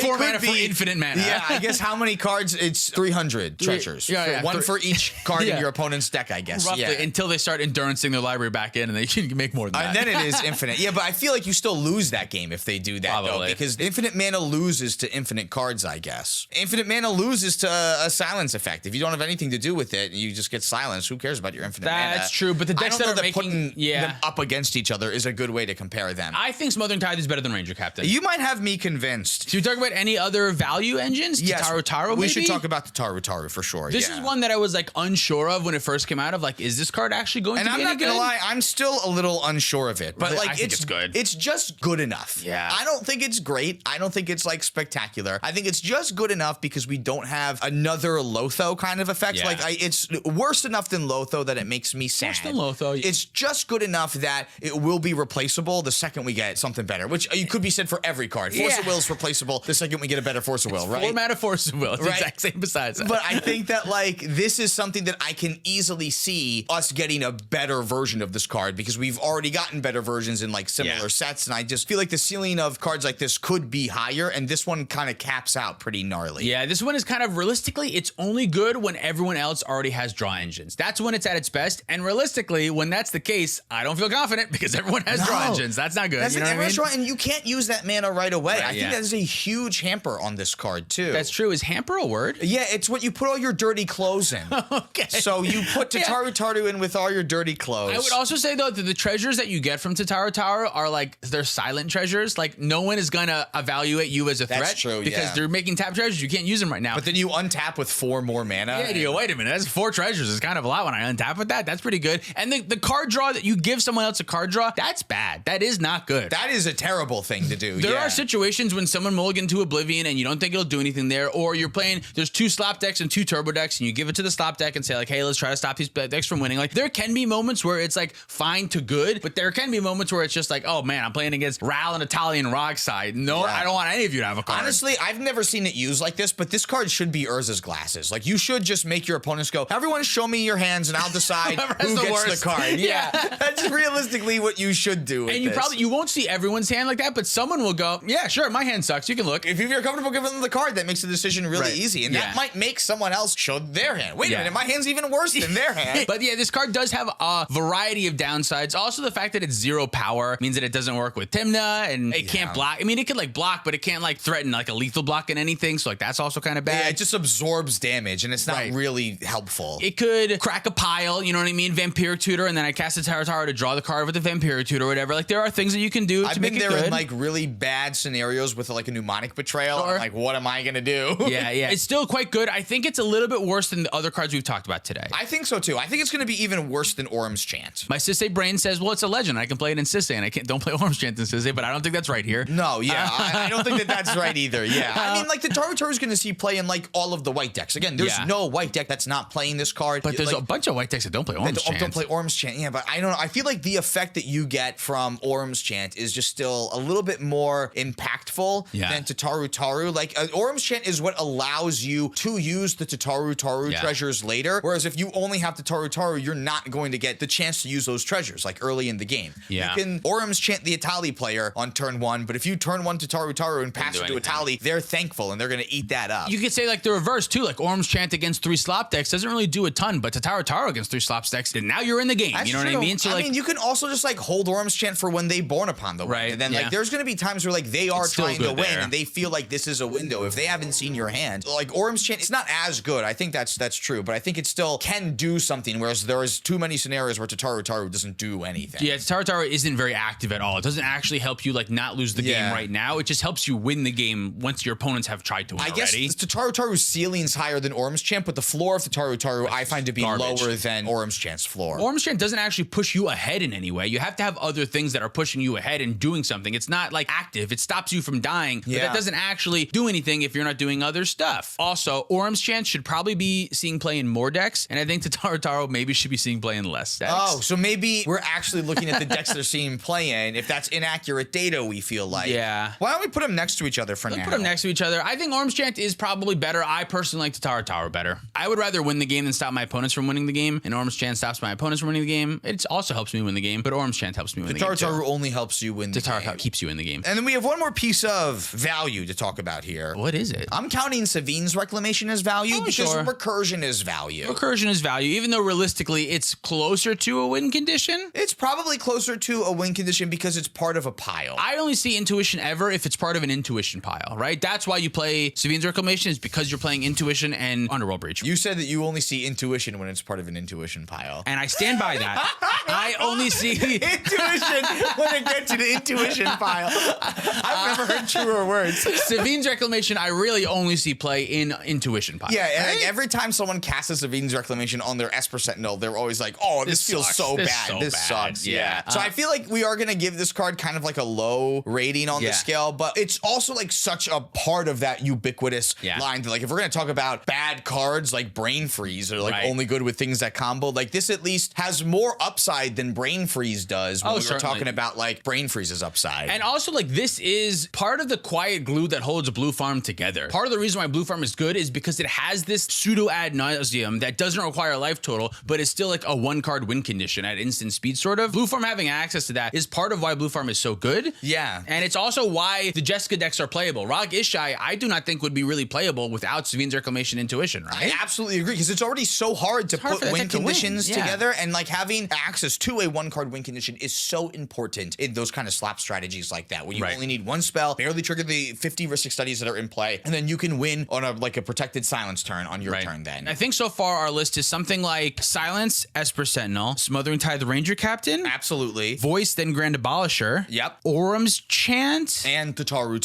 4 could mana for be- infinite mana. Yeah, I guess how many cards? It's 300 treasures. yeah, One for each card in Yeah. your opponent's deck, I guess. Roughly, yeah. until they start endurancing their library back in and they can make more than that. And then it is infinite. Yeah, but I feel like you still lose that game if they do that, though, Probably. because infinite mana loses to infinite cards, I guess. Infinite mana loses to a silence effect. If you don't have anything to do with it, you just get silenced. Who cares about your infinite mana? That's true, but the decks I don't know that are putting making them up against each other is a good way to compare them. I think Smothering Tithe is better than Ranger Captain. You might have me convinced. Should we talk about any other value engines? Yes, Taro, we maybe? should talk about the Taru for sure. This yeah. is one that I was like unsure of when it first came out of like, is this card actually going And to I'm be not any gonna good? lie, I'm still a little unsure of it. But Really? like, I think it's good. It's just good enough. Yeah. I don't think it's great. I don't think it's like spectacular. I think it's just good enough because we don't have another Lotho kind of effect effect. Yeah. Like it's worse enough than Lotho that it makes me sad. Worse than Lotho. It's just good enough that it will be replaceable the second we get something better, which could be said for every card. Force of Will is replaceable the second we get a better Force of Will, right? Format of Force of Will. It's the Right. exact same besides that. But I think that like this is something that I can easily see us getting a better version of this card because we've already gotten better versions in like similar sets, and I just feel like the ceiling of cards like this could be higher, and this one kind of caps out pretty gnarly. Yeah, this one is kind of realistically, it's only good when everyone else already has draw engines. That's when it's at its best. And realistically, when that's the case, I don't feel confident because everyone has draw engines. That's not good. That's you know what I mean? and you can't use that mana right away. Right, I think that is a huge hamper on this card too. That's true. Is hamper a word? Yeah, it's what you put all your dirty clothes in. Okay. So you put Tataru Taru in with all your dirty clothes. I would also say though that the treasures that you get from Tataru Tower are like they're silent treasures. Like no one is gonna evaluate you as a That's threat true, because yeah. they're making tap treasures. You can't use them right now. But then you untap with 4 more mana. Yeah, you go, wait a minute, that's 4 treasures. It's kind of a lot when I untap with that. That's pretty good. And the card draw that you give someone else a card draw, that's bad. That is not good. That is a terrible thing to do. There are situations when someone mulligan to Oblivion and you don't think it'll do anything there, or you're playing, there's 2 slop decks and 2 turbo decks, and you give it to the slop deck and say like, hey, let's try to stop these decks from winning. Like there can be moments where it's like fine to good, but there can be moments where it's just like, oh man, I'm playing against Ral and Italian Rock side. No, I don't want any of you to have a card. Honestly, I've never seen it used like this, but this card should be Urza's glasses. Like you should just make your opponents go, everyone show me your hands and I'll decide who gets worst. the card. Yeah. That's realistically what you should do. And you won't see everyone's hand like that, but someone will go, yeah, sure, my hand sucks. You can look. If you're comfortable giving them the card, that makes the decision really Right. easy. And Yeah. that might make someone else show their hand. Wait Yeah. a minute, my hand's even worse than their hand. But yeah, this card does have a variety of downsides. Also, the fact that it's 0 power means that it doesn't work with Tymna and it can't block. I mean, it can like block, but it can't like threaten like a lethal block in anything. So like that's also kind of bad. Yeah, it just absorbs damage and it's not Right. really helpful. It could crack a pile, you know what I mean? Vampiric Tutor, and then I cast a Taro to draw the card with the Vampiric Tutor or whatever. Like there are things that you can do to I've make been it there good. in like really bad scenarios with like a mnemonic betrayal. Sure. I'm like, what am I gonna do? yeah. It's still quite good. I think it's a little bit worse than the other cards we've talked about today. I think so too. I think it's gonna be even worse than Orm's Chant. My Sisei brain says, well, it's a legend. I can play it in Sisei, and I don't play Orm's Chant in Sisei, but I don't think that's right here. No, yeah, I don't think that that's right either. Yeah, I mean, like the Taru is gonna see play in like all of the white decks. Again, there's no white deck that's not playing this card. But there's like, a bunch of white decks that don't play Orm's Chant. don't play Orm's Chant. Yeah, but I don't know. I feel like the effect that you get from Orm's Chant is just still a little bit more impactful than Tataru Taru. Like Orm's Chant is what allows you to use the Tataru Taru treasures later. Whereas if you only have Tataru Taru, you're not going to get the chance to use those treasures like early in the game. Yeah. You can Orm's Chant the Itali player on turn 1, but if you turn 1 Tataru Taru and pass it to Itali, they're thankful and they're going to eat that up. You could say like the reverse too, like Orm's Chant against 3 slop decks doesn't really do a ton, but Tataru Taru against 3 slop decks, and now you're in the game. That's you know true. what I mean? So I mean, you can also just like hold Orm's Chant for when they born upon the wind. And then like there's gonna be times where like they are trying to win and they feel like this is a window. If they haven't seen your hand, like Orm's Chant, it's not as good. I think that's true, but I think it still can do something. Whereas there is too many scenarios where Tataru Taru doesn't do anything. Yeah, Tataru Taru isn't very active at all. It doesn't actually help you like not lose the game right now. It just helps you win the game once your opponents have tried to win I guess Tataru Taru's ceiling's higher than Orm's Chant, but the floor of Tataru Taru I find to be lower than Orm's Chant's floor. Orm's Chant doesn't actually push you ahead in any way. You have to have other things that are pushing you ahead and doing something. It's not like active. It stops you from dying, but that doesn't actually do anything if you're not doing other stuff. Also, Orm's Chant should probably be seeing play in more decks, and I think Tataru Taru maybe should be seeing play in less decks. Oh, so maybe we're actually looking at the decks they're seeing play in if that's inaccurate data, we feel like. Yeah. Why don't we put them next to each other for now? Put them next to each other. I think Orm's Chant is probably better. I personally like Tataru Taru better. I would rather win the game than stop my opponents from winning the game, and Orm's Chant stops my opponents from winning the game. It also helps me win the game, but Orm's Chant helps me win the game. Tataru Taru only helps you win the game. Tataru Taru keeps you in the game. And then we have one more piece of value to talk about here. What is it? I'm counting Savine's Reclamation as value because Recursion is value. Recursion is value, even though realistically it's closer to a win condition. It's probably closer to a win condition because it's part of a pile. I only see Intuition ever if it's part of an Intuition pile, right? That's why you play Savine's Reclamation, is because you're playing Intuition and Underworld Breach. You said that you only see Intuition when it's part of an Intuition pile. And I stand by that. I only see Intuition when to get to the intuition pile. I've never heard truer words. Savine's Reclamation, I really only see play in intuition pile. Yeah, and like every time someone casts a Savine's Reclamation on their Esper Sentinel, they're always like, oh, this feels sucks. so This bad. so This bad. sucks. Yeah. So I feel like we are going to give this card kind of like a low rating on the scale, but it's also like such a part of that ubiquitous line that like if we're going to talk about bad cards like Brain Freeze or like only good with things that combo, like this at least has more upside than Brain Freeze does when we were talking about like Brain Freeze's upside. And also like this is part of the quiet glue that holds Blue Farm together. Part of the reason why Blue Farm is good is because it has this pseudo ad nauseum that doesn't require a life total, but is still like a 1-card win condition at instant speed sort of. Blue Farm having access to that is part of why Blue Farm is so good. Yeah. And it's also why the Jessica decks are playable. Rog Ishai, I do not think would be really playable without Savine's Reclamation Intuition, right? I absolutely agree because it's already so hard to put win conditions together, and like having access to a 1-card win condition is so important in those kind of slap strategies like that, where you only need one spell, barely trigger the 50 Ristic Studies that are in play, and then you can win on a protected silence turn on your turn then. I think so far our list is something like Silence, Esper Sentinel, Smothering Tide, the Ranger Captain. Absolutely. Voice, then Grand Abolisher. Yep. Orum's Chant. And Tataru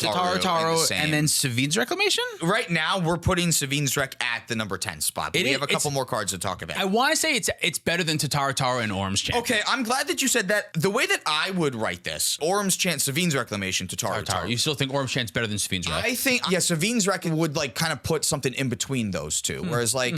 and then Savine's Reclamation? Right now, we're putting Savine's Rec at the number 10 spot, but we have a couple more cards to talk about. I want to say it's better than Tataru and Orum's Chant. Okay, I'm glad that you said that. The way that I would write this, Orum's Chant, Savine's Reclamation, Tataru. You still think Orum's Chant's better than Savine's Rec? I think, Savine's Rec would like kind of put something in between those two. Whereas like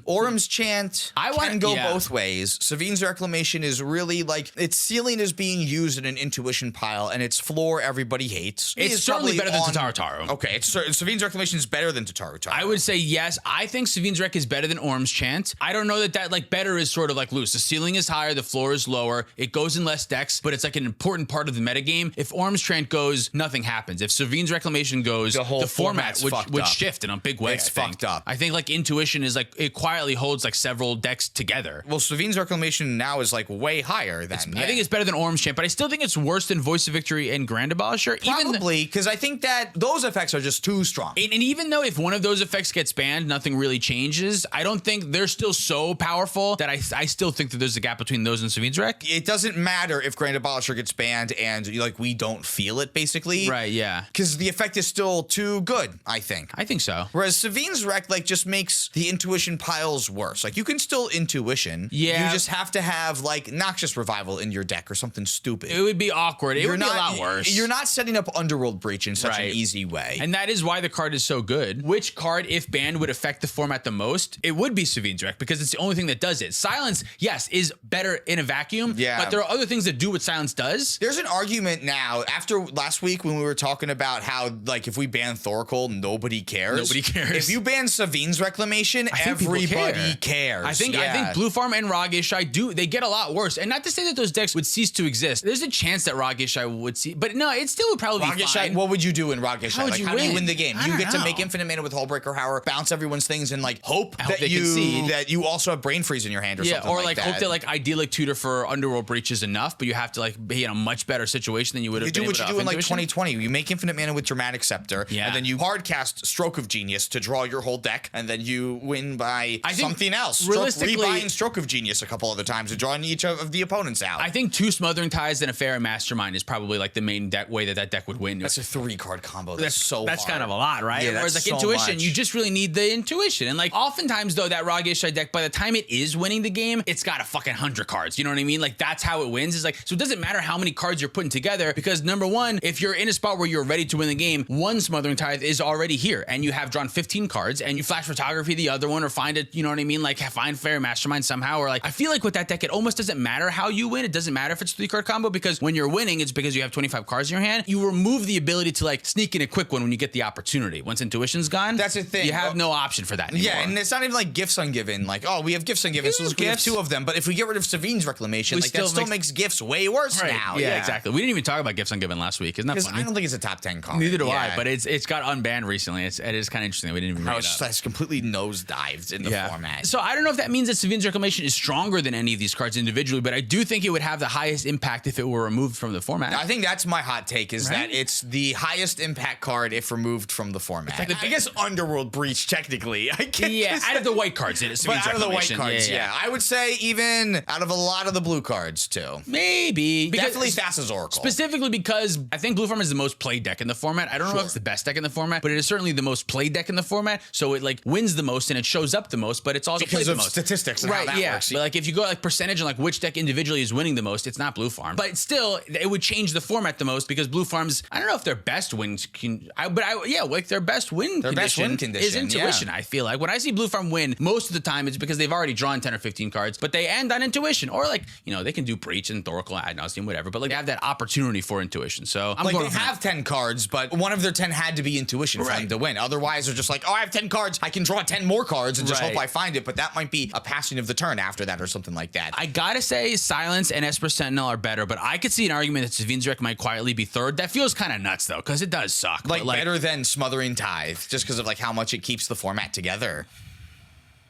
Orum's Chant can go both ways. Savine's Reclamation is really like its ceiling is being used in an intuition pile, and its floor everybody hates. It's certainly better than Tataru. Okay, Savine's Reclamation is better than Tataru. I would say yes. I think Savine's Rec is better than Orum's Chant. I don't know that like better is sort of like loose. The ceiling is higher, the floor is lower. It goes in less decks, but it's like an important part of the metagame. If Orum's Chant goes, nothing happens. If Savine's Reclamation goes, the format would shift in a big way. It's fucked up. I think like intuition is like it quietly holds like several decks together. Well, Savine's Reclamation now is like way higher than. I think it's better than Orum's Chant, but I still think it's worse than Voice of Victory and Grand Abolisher. Probably because I think that those effects are just too strong. And even though if one of those effects gets banned, nothing really changes. I don't think they're still so powerful that I still think that there's a gap between those and Savine's Rec. It doesn't matter if Grand Abolisher gets banned and like we don't feel it basically. Right, yeah. Because the effect is still too good, I think. I think so. Whereas Savine's Rec like just makes the intuition piles worse. Like you can still intuition. Yeah. You just have to have like Noxious Revival in your deck or something stupid. It would be awkward. It would be a lot worse. You're not setting up Underworld Breach in such an easy way. And that is why the card is so good. Which card, if banned, would affect the format the most? It would be Savine's Rec because it's the only thing that does it. Silence, yes, is better in a vacuum. Yeah. But there are other things that do what Silence does. There's an argument now after last week when we were talking about how like if we ban Thoracle, nobody cares. Nobody cares. If you ban Savine's Reclamation, everybody cares. I think Blue Farm and Rog Ishai they get a lot worse. And not to say that those decks would cease to exist. There's a chance that Rog Ishai would see, but no, it still would probably be fine. What would you do in Rog Ishai? How do you win the game? You get to make Infinite Mana with Hullbreaker Power, bounce everyone's things, and like hope that you also have Brain Freeze in your hand or something like that. Hope that like Idyllic Tutor for Underworld Breach is enough, but you have to like be in a much better situation than you would have been able to. You do what you do in like 2020. You make Infinite Mana with Dramatic Scepter, and then you hard cast Stroke of Genius to draw your whole deck, and then you win by something else. Rebuying Stroke of Genius a couple other times and drawing each of the opponents out. I think 2 Smothering Tides and a Fair Mastermind is probably like the main way that deck would win. That's a 3-card combo. That's That's kind of a lot, right? Yeah, whereas like so intuition, you just really need the intuition. And like oftentimes though, that Rog Ishai deck, by the time it is winning the game, it's got a fucking 100 cards. You know what I mean? Like that's how it wins. Is like, so it doesn't matter how many cards you're putting together because number one, if you're in a spot where you're ready to win the game, one Smothering Tithe is already here and you have drawn 15 cards and you flash photography the other one or find it, you know what I mean? Like find Fair Mastermind somehow, or like, I feel like with that deck, it almost doesn't matter how you win. It doesn't matter if it's a 3-card combo because when you're winning, it's because you have 25 cards in your hand. You remove the ability to like sneak in a quick one when you get the opportunity. Once intuition's gone, that's the thing. You have no option for that anymore. Yeah, and it's not even like gifts ungiven. Like, oh, we have gifts ungiven, so we have 2 of them. But if we get rid of Savine's Reclamation, that still makes gifts way worse now. Yeah, exactly. We didn't even talk about gifts ungiven last week. Isn't that funny? I don't think it's a top 10 card. Neither do I, but it's got unbanned recently. It is kind of interesting that we didn't even bring it up. It's completely nosedived in the format. So I don't know if that means that Savine's Reclamation is stronger than any of these cards individually, but I do think it would have the highest impact if it were removed from the format. I think that's my hot take is that it's the highest impact card if removed from the format. I guess Underworld Breach, technically. Out of the white cards, it is. But out of the white cards, I would say even out of a lot of the blue cards, too. Maybe, Definitely. Definitely fast as Oracle. Specifically because I think Blue Farm is the most played deck in the format. I don't know if it's the best deck in the format, but it is certainly the most played deck in the format. So it like wins the most and it shows up the most, but it's also because played of the most. statistics and how that works. But like if you go like percentage and like which deck individually is winning the most, it's not Blue Farm. But still, it would change the format the most because Blue Farm's, I don't know if their best wins like their best win condition is intuition. I feel like when I see Blue Farm win, most of the time it's because they've already drawn 10 or 15 cards, but they end on intuition or like, they can do Breach and Thoracle ad nauseum, whatever, but like they have that opportunity for intuition. So I'm like going they have 10 cards, but one of their 10 had to be intuition for them to win. Otherwise, they're just like, oh, I have 10 cards. I can draw 10 more cards and just hope I find it. But that might be a passing of the turn after that or something like that. I gotta say, Silence and Esper Sentinel are better, but I could see an argument that Savin's Wreck might quietly be third. That feels kind of nuts though, because it does suck. Like better than Smothering Tithe, just because of like how much it keeps the format together.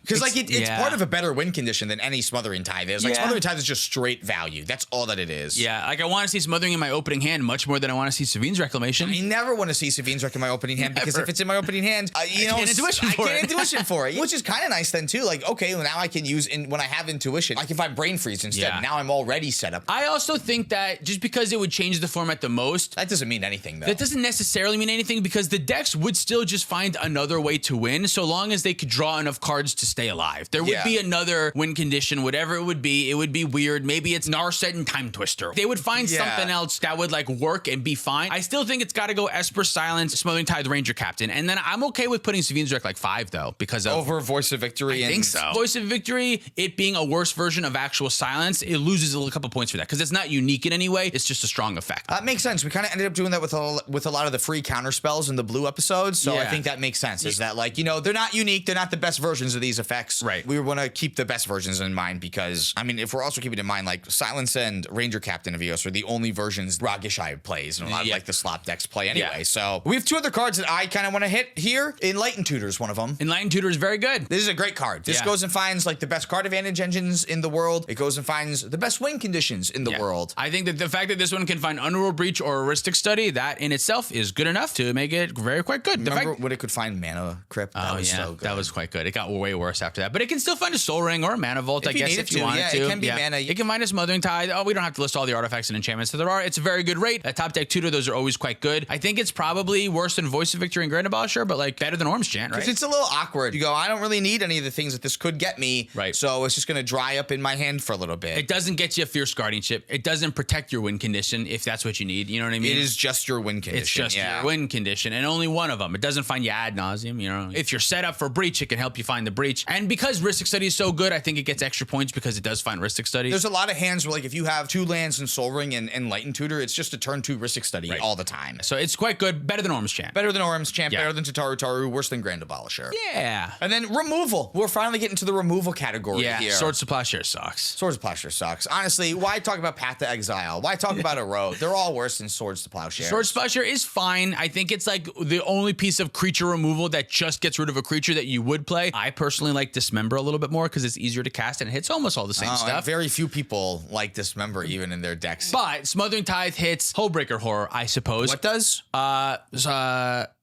Because like it's part of a better win condition than any Smothering Tithe is. Like Smothering Tithe is just straight value. That's all that it is. Yeah, like I want to see Smothering in my opening hand much more than I want to see Savin's Reclamation. I never want to see Savin's Wreck in my opening hand because if it's in my opening hand, I can't intuition for it. Which is kind of nice then too. Like, okay, well now I can use when I have intuition, I can find Brain Freeze instead. Yeah. Now I'm already set up. I also think that just because it would change the format the most, that doesn't mean anything though. That doesn't necessarily mean anything because the decks would still just find another way to win so long as they could draw enough cards to stay alive. There would be another win condition, whatever it would be weird. Maybe it's Narset and Time Twister. They would find something else that would like work and be fine. I still think it's got to go Esper, Silence, Smothering Tithe, Ranger Captain. And then I'm okay with putting Savin's Wreck like 5 though because of over Voice of Victory. I think so. Voice of Victory, it being a worse version of actual Silence, it loses a couple points for that because it's not unique in any way. It's just a strong effect. That makes sense. We kind of ended up doing that with a lot of the free counter spells in the blue episodes. So I think that makes sense. Is that like, they're not unique. They're not the best versions of these effects. Right. We want to keep the best versions in mind because, I mean, if we're also keeping in mind, like, Silence and Ranger Captain of EOS are the only versions Ragishai plays and a lot of, like, the slop decks play anyway. Yeah. So we have 2 other cards that I kind of want to hit here. Enlightened Tutor is one of them. Enlightened Tutor is very good. This is a great card. This goes and finds, like, the best card advantage engines in the world. It goes and finds the best win conditions in the world. I think that the fact that this one can find Underworld Breach or Heuristic Study, that in itself is good enough to make it quite good. Remember when it could find Mana Crypt? That was so good. That was quite good. It got way worse after that. But it can still find a Soul Ring or a Mana Vault, I guess, if you wanted to. It can be mana. It can find a Smothering Tithe. Oh, we don't have to list all the artifacts and enchantments that there are. It's a very good rate. A top deck tutor, those are always quite good. I think it's probably worse than Voice of Victory and Grand Abolisher, but like better than Orm's Chant, right? It's a little awkward. You go, I don't really need any of the things that this could get me. Right. So it's just going to dry up in my hand for a little bit. It doesn't get you a Fierce Guardianship. It doesn't protect your win condition if that's what you need. You know what I mean? It is just your win condition. It's just your win condition and only one of them. It doesn't find you ad nauseum. If you're set up for Breach, it can help you find the Breach. And because Heuristic Study is so good, I think it gets extra points because it does find Heuristic Study. There's a lot of hands where, like, if you have 2 lands in Soul Ring and Enlightened Tutor, it's just a turn 2 Heuristic Study all the time. So it's quite good. Better than Orm's Chant. Better than Orm's Chant, better than Tataru Taru, worse than Grand Abolisher. Yeah. And then removal. We're finally getting to the removal category here. Swords to Plowshare sucks. Swords to Plowshare sucks. Honestly, why talk about Path to Exile? Why talk about Erode? They're all worse than Swords to Plowshare. Swords to Plowshare is fine. I think it's like the only piece of creature removal that just gets rid of a creature that you would play. I personally like Dismember a little bit more because it's easier to cast and it hits almost all the same stuff. Very few people like Dismember even in their decks. But Smothering Tithe hits Hullbreaker Horror, I suppose. What does?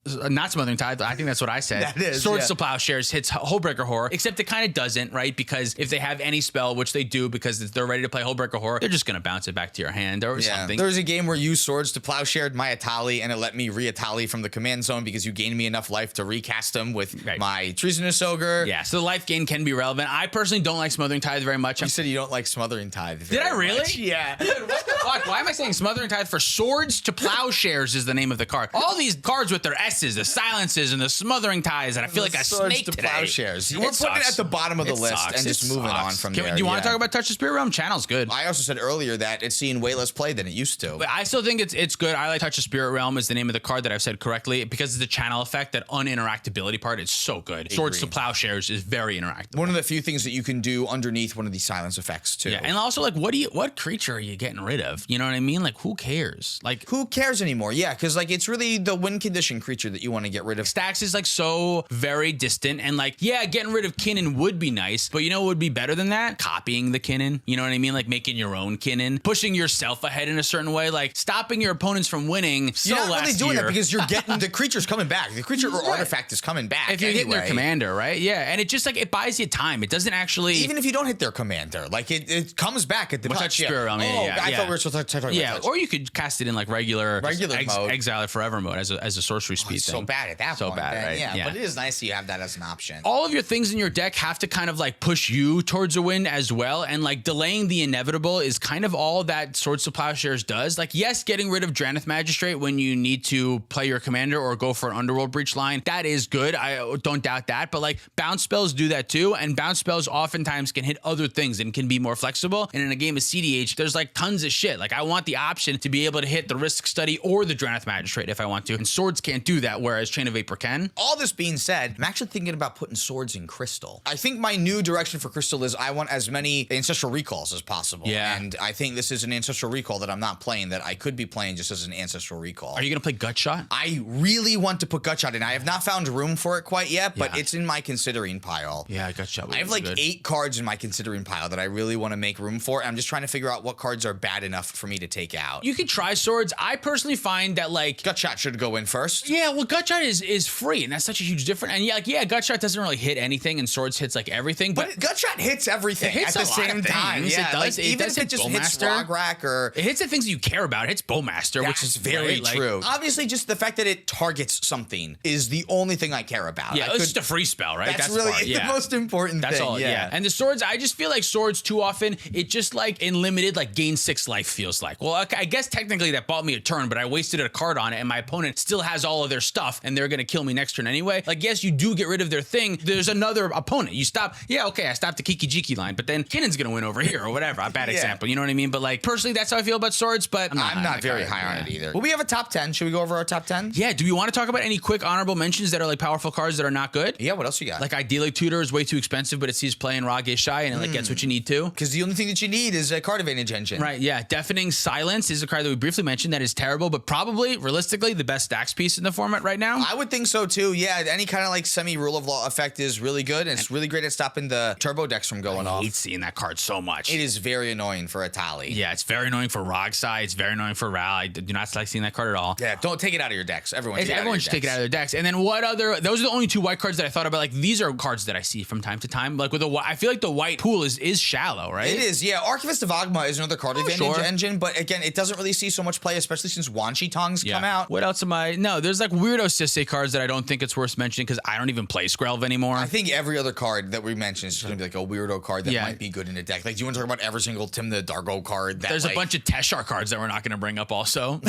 Not Smothering Tithe. I think that's what I said. That is, Swords to Plowshares hits Hullbreaker Horror, except it kind of doesn't, right? Because if they have any spell, which they do because they're ready to play Hullbreaker Horror, they're just going to bounce it back to your hand or something. There was a game where you Swords to Plowshare my Atali and it let me re-Atali from the command zone because you gained me enough life to recast them with my Treasonous Ogre. Yeah, so the life gain can be relevant. I personally don't like Smothering Tithe very much. You said you don't like Smothering Tithe. Did I really? Much. Yeah. Dude, what the fuck? Why am I saying Smothering Tithe for Swords to Plowshares is the name of the card? All these cards with their S's, the silences, and the Smothering Tithes, and I feel like a snake today. Plowshares. We're putting it at the bottom of the list and just moving on from there. Do you want to talk about Touch the Spirit Realm? Channel's good. I also said earlier that it's seen way less play than it used to. But I still think it's good. I like Touch the Spirit Realm is the name of the card that I've said correctly because it's the channel effect, that uninteractability part. It's so good. Swords to Plowshares is very interactive. One of the few things that you can do underneath one of these silence effects too. Yeah, and also like what creature are you getting rid of? You know what I mean? Like who cares? Like who cares anymore? Yeah, because like it's really the win condition creatures creature that you want to get rid of. Stacks is like so very distant, and like, yeah, getting rid of Kinnan would be nice, but you know what would be better than that? Copying the Kinnan. You know what I mean? Like making your own Kinnan, pushing yourself ahead in a certain way, like stopping your opponents from winning. You're not really doing year. that because you're getting the creature's coming back. The creature or artifact is coming back. If you're hitting their commander, right? Yeah, and it just like it buys you time. It doesn't actually. Even if you don't hit their commander, like it comes back at the touch. Spirit realm. I thought we were supposed to talk about touch. Or you could cast it in like regular mode. Exile it forever mode as a sorcery speed it's thing. so bad at that so point. bad, right? Yeah, but it is nice that you have that as an option. All of your things in your deck have to kind of like push you towards a win as well, and like delaying the inevitable is kind of all that Swords to Plowshares does. Like, yes, getting rid of Drannith Magistrate when you need to play your commander or go for an Underworld Breach line, that is good. I don't doubt that, but like bounce spells do that too, and bounce spells oftentimes can hit other things and can be more flexible. And in a game of cEDH, there's like tons of shit. Like I want the option to be able to hit the Risk Study or the Drannith Magistrate if I want to, and swords can't do that, whereas Chain of Vapor can. All this being said, I'm actually thinking about putting swords in Crystal. I think my new direction for Crystal is I want as many Ancestral Recalls as possible. Yeah. And I think this is an Ancestral Recall that I'm not playing that I could be playing just as an Ancestral Recall. Are you going to play Gutshot? I really want to put Gutshot in. I have not found room for it quite yet, but it's in my considering pile. Yeah, Gutshot. I have like 8 cards in my considering pile that I really want to make room for. I'm just trying to figure out what cards are bad enough for me to take out. You could try swords. I personally find that like Gutshot should go in first. Yeah, well, Gutshot is free, and that's such a huge difference. And yeah, Gutshot doesn't really hit anything, and swords hits like everything. But Gutshot hits everything it hits at the same time. Yeah, Yeah, it does. Like, even does if it just hits Rograck or it hits the things you care about. It hits Bowmaster, which is very great. true. Like, obviously, just the fact that it targets something is the only thing I care about. yeah, it's just a free spell, right? That's really the most important That's thing. all. Yeah. And the swords, I just feel like swords too often. It just like in limited, like gain 6 life feels like. Well, okay, I guess technically that bought me a turn, but I wasted a card on it, and my opponent still has all of their stuff, and they're gonna kill me next turn anyway. Like, yes, you do get rid of their thing. There's another opponent. You stop. Yeah, okay, I stopped the Kiki Jiki line, but then Kinnan's gonna win over here or whatever. A bad example. You know what I mean? But like personally, that's how I feel about swords. But I'm not very high on it either. Well, we have a top 10. Should we go over our top 10? Yeah. Do we want to talk about any quick honorable mentions that are like powerful cards that are not good? Yeah. What else you got? Like Ideally Tutor is way too expensive, but it sees play in Raw Gay Shy, and it like gets what you need to. Because the only thing that you need is a card advantage engine. Right, yeah. Deafening Silence is a card that we briefly mentioned that is terrible, but probably, realistically, the best stacks piece in the format right now. I would think so too. Yeah, any kind of like semi-rule of law effect is really good, and it's really great at stopping the turbo decks from going off. I hate seeing that card so much. It is very annoying for a tally. Yeah, it's very annoying for Rogsai. It's very annoying for Ral. I do not like seeing that card at all. Yeah, don't take it out of your decks. Everyone should take it out of their decks. And then what other? Those are the only 2 white cards that I thought about. Like these are cards that I see from time to time. Like with I feel like the white pool is shallow, right? It is. Yeah, Archivist of Agma is another card advantage engine, but again, it doesn't really see so much play, especially since Wanshi Tongs come out. What else am I? No, there's like weirdo Sisei cards that I don't think it's worth mentioning because I don't even play Skrelv anymore. I think every other card that we mentioned is going to be like a weirdo card that might be good in a deck. Like, do you want to talk about every single Tim the Dargo card? There's a bunch of Teshar cards that we're not going to bring up also.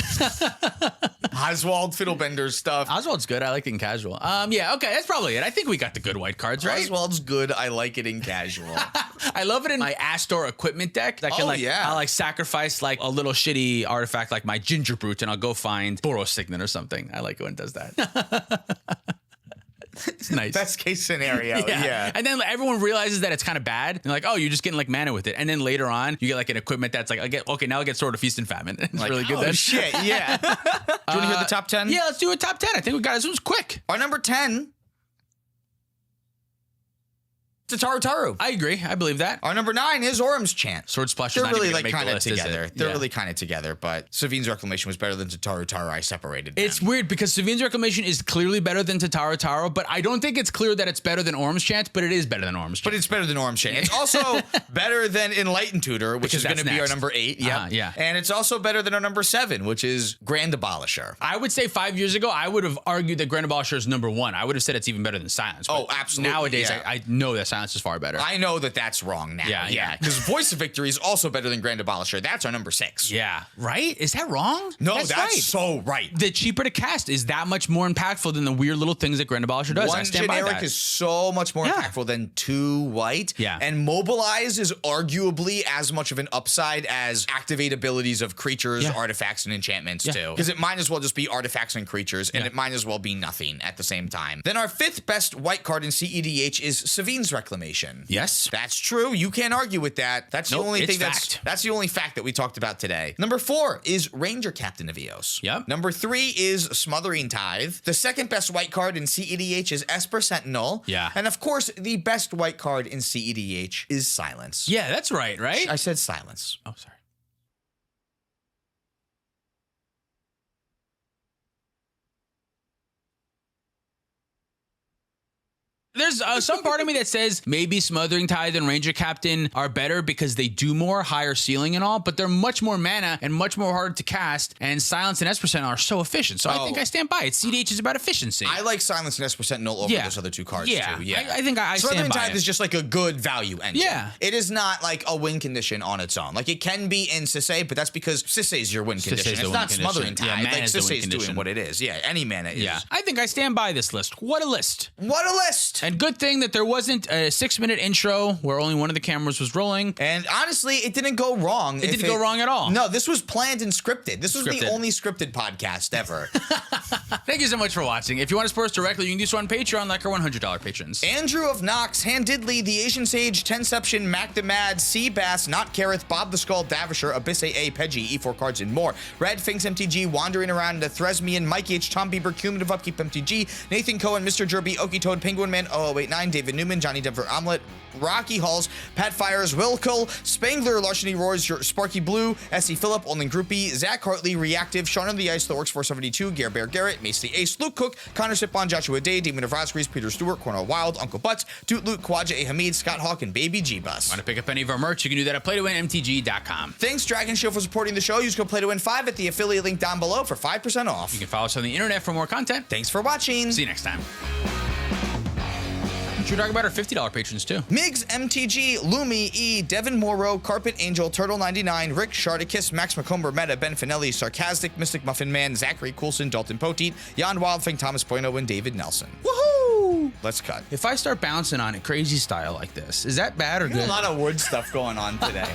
Oswald, Fiddlebender stuff. Oswald's good. I like it in casual. Yeah, okay, that's probably it. I think we got the good white cards, right? Oswald's good. I like it in casual. I love it in my Astor equipment deck. I can I'll like sacrifice like a little shitty artifact like my Ginger Brute and I'll go find Boros Signet or something. I like it when it does that. It's nice. Best case scenario. Yeah. And then everyone realizes that it's kind of bad. And like, oh, you're just getting like mana with it. And then later on, you get like an equipment that's like, now I get Sword of Feast and Famine. It's like, really good. Oh, shit. Yeah. Do you want to hear the top 10? Yeah, let's do a top 10. I think we got this one's quick. Our number 10. Taru. I agree. I believe that. Our number 9 is Orum's Chant. Sword Splash. They're really like kind of together. They're Yeah. really kind of together, but Savine's Reclamation was better than Taru. I separated them. It's weird because Savine's Reclamation is clearly better than Taro, but I don't think it's clear that it's better than Orum's Chant, but it is better than Orum's Chant. But it's better than Orum's Chant. It's also better than Enlightened Tutor, which is going to be our number 8. Yeah. And it's also better than our number 7, which is Grand Abolisher. I would say 5 years ago, I would have argued that Grand Abolisher is number 1. I would have said it's even better than Silence. Oh, absolutely. Nowadays, I know that Silence is far better. I know that that's wrong now. Yeah. Because Voice of Victory is also better than Grand Abolisher. That's our number 6. Yeah. Right? Is that wrong? No, that's right. so right. The cheaper to cast is that much more impactful than the weird little things that Grand Abolisher does. I One stand by generic that. is so much more impactful than 2 white. Yeah. And Mobilize is arguably as much of an upside as activate abilities of creatures, artifacts, and enchantments too. Because it might as well just be artifacts and creatures, and it might as well be nothing at the same time. Then our 5th best white card in cEDH is Savine's reclamation. Yes. That's true. You can't argue with that. That's Nope, the only it's thing fact. that's the only fact that we talked about today. Number 4 is Ranger Captain of Eos. Yep. Number 3 is Smothering Tithe. The second best white card in cEDH is Esper Sentinel. Yeah. And of course, the best white card in cEDH is Silence. Yeah, that's right, right? I said Silence. Oh, sorry. There's some part of me that says maybe Smothering Tithe and Ranger Captain are better because they do more, higher ceiling and all, but they're much more mana and much more hard to cast, and Silence and Esper Sentinel are so efficient. So I think I stand by it. cEDH is about efficiency. I like Silence and Esper Sentinel over those other 2 cards too. Yeah, I think I stand Smothering by Tithe it. is just like a good value engine. Yeah. It is not like a win condition on its own. Like it can be in Sisei, but that's because Sisei is your win condition. the It's win not condition. Smothering Tithe. Yeah, mana like is the win Sisei is doing condition. what it is. Yeah, any mana is. Yeah, I think I stand by this list. What a list. What a list. And good thing that there wasn't a 6-minute intro where only one of the cameras was rolling. And honestly, it didn't go wrong. It didn't go wrong at all. No, this was planned and scripted. This was the Scripted. only scripted podcast ever. Thank you so much for watching. If you want to support us directly, you can do so on Patreon, like our $100 patrons. Andrew of Knox, Han Diddley, The Asian Sage, Tenception, Mac the Mad, Seabass, Not Kareth, Bob the Skull, Davisher, Abyss A, Peggy, E4 cards, and more. Red, Finks MTG, Wandering Around, the Thresmian, Mike H, Tom Bieber, Cumulative Upkeep MTG, Nathan Cohen, Mr. Jerby, Okie Toad, Penguin Man, 0089, David Newman, Johnny Denver Omelet, Rocky Halls, Pat Fires, Will Cole, Spangler, Larceny Roars, Sparky Blue, S.E. Phillip, Olin Groupie, Zach Hartley, Reactive, Sean on the Ice, The Orcs 472, Gare Bear Garrett, Mace the Ace, Luke Cook, Connor Sipon, Joshua Day, Demon of Rosgrease, Peter Stewart, Cornel Wild, Uncle Butts, Doot Luke, Quadja A. Hamid, Scott Hawk, and Baby G-Bus. Want to pick up any of our merch? You can do that at playtowinmtg.com. Thanks, Dragon Show, for supporting the show. Use code PLAYTOWIN5 at the affiliate link down below for 5% off. You can follow us on the internet for more content. Thanks for watching. See you next time. We should talk about our $50 patrons too. Migs, MTG, Lumi, E, Devin Morrow, Carpet Angel, Turtle 99, Rick Shardicus, Max McComber, Meta, Ben Finelli, Sarcastic, Mystic Muffin Man, Zachary Coulson, Dalton Poteet, Jan Wildfang, Thomas Bueno, and David Nelson. Woohoo! Let's cut. If I start bouncing on it crazy style like this, is that bad or good? A lot of wood stuff going on today.